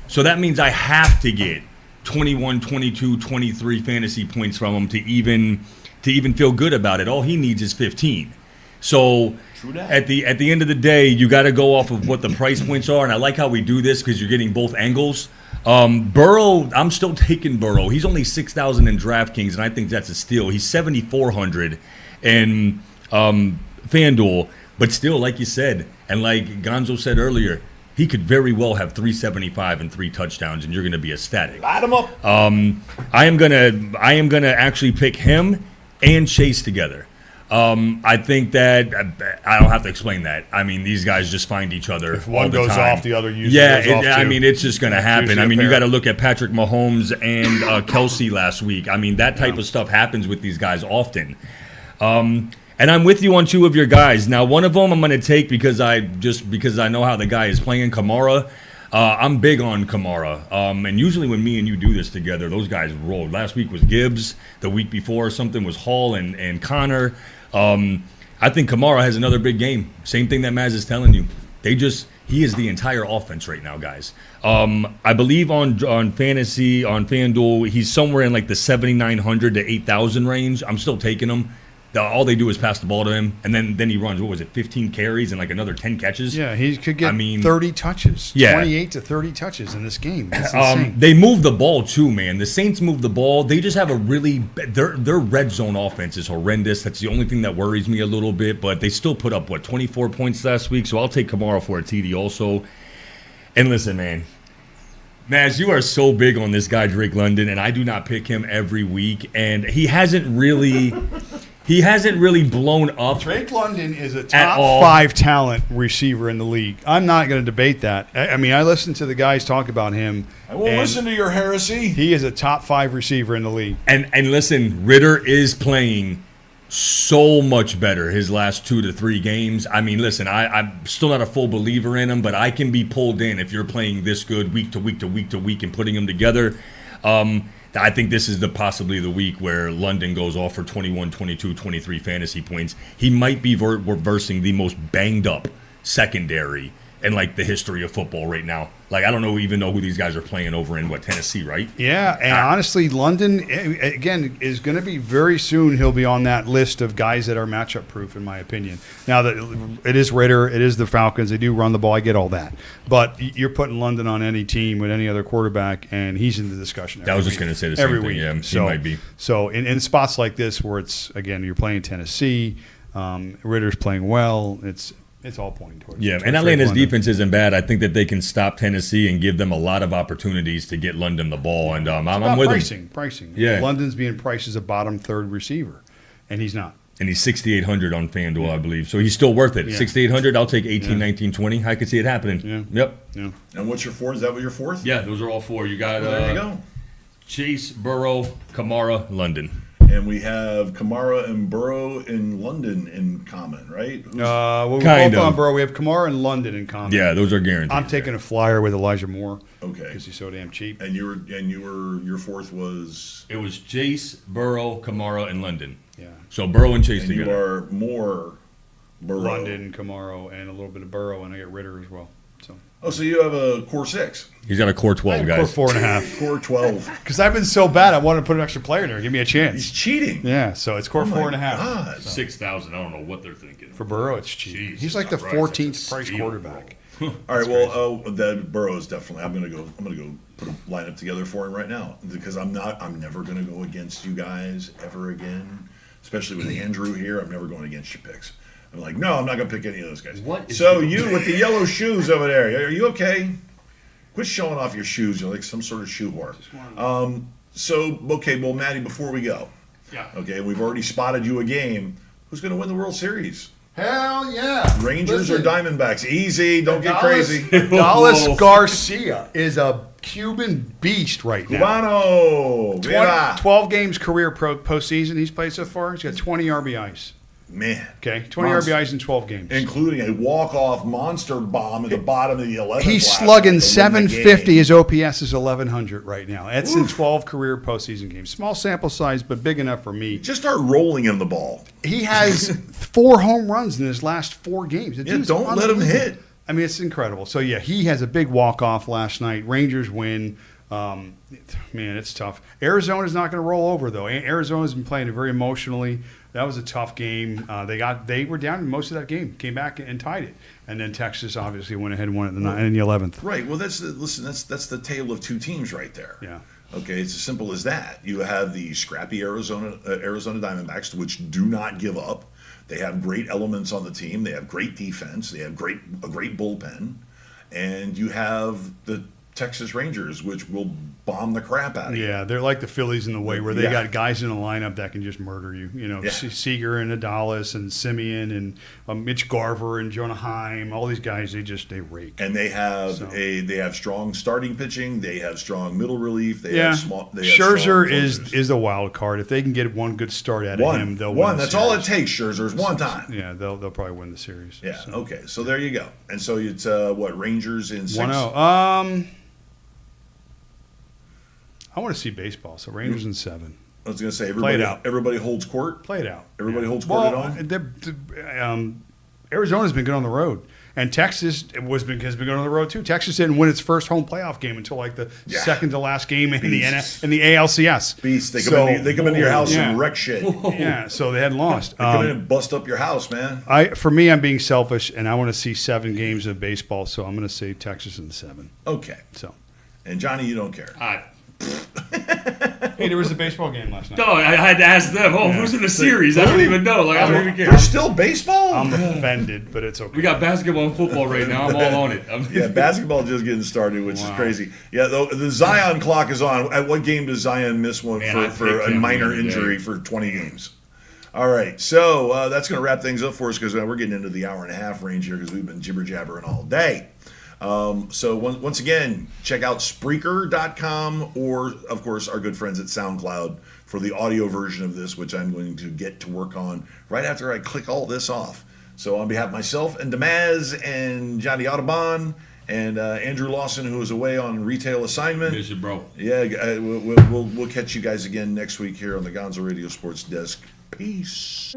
So that means I have to get 21, 22, 23 fantasy points from him to even feel good about it. All he needs is 15. So at the end of the day, you got to go off of what the price points are, and I like how we do this because you're getting both angles. Burrow, I'm still taking Burrow. He's only 6,000 in DraftKings, and I think that's a steal. He's 7,400 in FanDuel, but still, like you said, and like Gonzo said earlier, he could very well have 375 and 3 touchdowns, and you're going to be ecstatic. Light him up. I am gonna actually pick him and Chase together. I think that I don't have to explain that. I mean, these guys just find each other. if one all the goes time. off, the other usually goes off, I too. mean, it's just going to happen. usually I a mean, you pair. got to look at Patrick Mahomes and Kelsey last week. I mean, that type of stuff happens with these guys often. And I'm with you on two of your guys. Now, one of them I'm going to take because I know how the guy is playing, Kamara. I'm big on Kamara. And usually when me and you do this together, those guys roll. Last week was Gibbs. The week before or something was Hall and Connor. I think Kamara has another big game. Same thing that Maz is telling you. He is the entire offense right now, guys. I believe on fantasy, on FanDuel, he's somewhere in like the 7,900 to 8,000 range. I'm still taking him. All they do is pass the ball to him, and then he runs, 15 carries and like another 10 catches? Yeah, he could get I mean, 30 touches, yeah. 28 to 30 touches in this game. That's insane. They move the ball too, man. The Saints move the ball. They just have their red zone offense is horrendous. That's the only thing that worries me a little bit, but they still put up, 24 points last week, so I'll take Kamara for a TD also. And listen, man, Maz, you are so big on this guy, Drake London, and I do not pick him every week, and he hasn't really blown up. Drake London is a At top all. 5 talent receiver in the league. I'm not going to debate that. I mean, I listened to the guys talk about him. I won't and listen to your heresy. He is a top 5 receiver in the league. And listen, Ritter is playing so much better his last 2 to 3 games. I mean, listen, I'm still not a full believer in him, but I can be pulled in if you're playing this good week to week to week to week and putting them together. I think this is possibly the week where London goes off for 21, 22, 23 fantasy points. He might be reversing the most banged up secondary in like the history of football right now. Like, I don't even know who these guys are playing over in Tennessee, right? Yeah, and honestly, London, again, is going to be very soon, he'll be on that list of guys that are matchup proof, in my opinion. Now, it is Ritter, it is the Falcons, they do run the ball, I get all that. But you're putting London on any team with any other quarterback, and he's in the discussion every I was week. just going to say the every same thing. week. Yeah, So, he might be. So in spots like this where it's, again, you're playing Tennessee, Ritter's playing well, it's all pointing towards. Yeah, towards and Drake Atlanta's London. defense isn't bad. I think that they can stop Tennessee and give them a lot of opportunities to get London the ball. And I'm About with him. pricing. Yeah. London's being priced as a bottom third receiver, and he's not. And he's 6,800 on FanDuel, I believe. So he's still worth it. Yeah. 6,800, I'll take 18, 19, 20. I could see it happening. Yeah. Yep. Yeah. And what's your fourth? Is that what your fourth? Yeah, those are all 4. You got Well, there you go. Chase, Burrow, Kamara. London. And we have Kamara and Burrow in London in common, right? We're Kind both of. on Burrow. We have Kamara and London in common. Yeah, those are guaranteed. I'm taking a flyer with Elijah Moore Okay. because he's so damn cheap. And your fourth was, It was Chase, Burrow, Kamara, and London. Yeah. So Burrow and Chase and you together. are more Burrow. London, Kamara, and a little bit of Burrow, and I get Ritter as well. So Oh, so you have a core 6, He's got a core 12, core guys. 4.5. core 12. Because I've been so bad, I wanted to put an extra player in there. Give me a He's chance. cheating. Yeah, so it's core Oh my 4.5. God. 6,000. I don't know what they're thinking. For Burrow, it's cheap. Jesus He's like the Christ, 14th that's a price steal. quarterback. All right. Well, that Burrow's definitely. I'm gonna go put a lineup together for him right now because I'm never gonna go against you guys ever again. Especially with Andrew here, I'm never going against your picks. I'm like, no, I'm not gonna pick any of those guys. What is So your- you with the yellow shoes over there, are you okay? Quit showing off your shoes. You're like some sort of shoe whore. So okay, well, Maddie, before we go, Yeah. okay, we've already spotted you a game. Who's gonna win the World Series? Hell yeah. Rangers or Diamondbacks? Easy, don't get crazy. Dallas Garcia is a Cuban beast right now. Cubano, viva. 12 games career postseason he's played so far. He's got 20 RBIs. Man. Okay, 20 Monster. RBIs in 12 games. Including a walk-off monster bomb at the bottom of the 11th. He's last slugging night to win the 750. game. His OPS is 1100 right now. That's in 12 career postseason games. Small sample size, but big enough for me. Just start rolling him the ball. He has 4 home runs in his last 4 games. The Yeah, dude's don't let him unbelievable. hit. I mean, it's incredible. So, yeah, he has a big walk-off last night. Rangers win. Man, it's tough. Arizona's not going to roll over, though. Arizona's been playing it very emotionally. That was a tough game. They were down in most of that game, came back and tied it. And then Texas obviously went ahead and won it in the 11th. Right. Well, that's the tale of two teams right there. Yeah. Okay, it's as simple as that. You have the scrappy Arizona Diamondbacks, which do not give up. They have great elements on the team. They have great defense. They have a great bullpen, and you have the Texas Rangers, which will bomb the crap out of you. Yeah, they're like the Phillies in the way where they Yeah. got guys in the lineup that can just murder you. You know, Yeah. Seager and Adalis and Simeon and Mitch Garver and Jonah Heim. All these guys, they rake. And they have So. they have strong starting pitching. They have strong middle relief. They Yeah, have small. They have Scherzer strong is closers. the wild card. If they can get one good start out of him, they'll win. One. the That's all it series. takes. Scherzer's one time. Yeah, they'll probably win the series. Yeah. So. Okay. So there you go. And so it's what Rangers in 6. 1-0. I want to see baseball. So Rangers in 7. I was going to say Play it everybody. out. Everybody holds court. Play it out. Everybody holds court at all. Arizona's been good on the road, and Texas has been good on the road too. Texas didn't win its first home playoff game until like the Yeah. second to last game in Beasts. the ALCS. Beast. They come into your house yeah. and wreck shit. They Yeah, so they hadn't lost. come in and bust up your house, man. For me, I'm being selfish, and I want to see 7 games of baseball, so I'm going to say Texas in 7. Okay. So, And Johnny, you don't care. hey, there was a baseball game last night. No, I had to ask them. Oh, who's in the series? I don't even know. Like, I don't even care. There's still baseball. I'm offended, but it's okay. We got basketball and football right now. I'm all on it. Yeah, basketball just getting started, which is crazy. Yeah, the Zion clock is on. At what game does Zion miss one Man, I for picked a him minor the other day. injury for 20 games? All right, so that's going to wrap things up for us because we're getting into the hour and a half range here because we've been jibber jabbering all day. So once again, check out Spreaker.com or, of course, our good friends at SoundCloud for the audio version of this, which I'm going to get to work on right after I click all this off. So on behalf of myself and Damaz and Johnny Audubon and Andrew Lawson, who is away on retail assignment. Miss you, bro. Yeah, we'll catch you guys again next week here on the Gonzo Radio Sports Desk. Peace.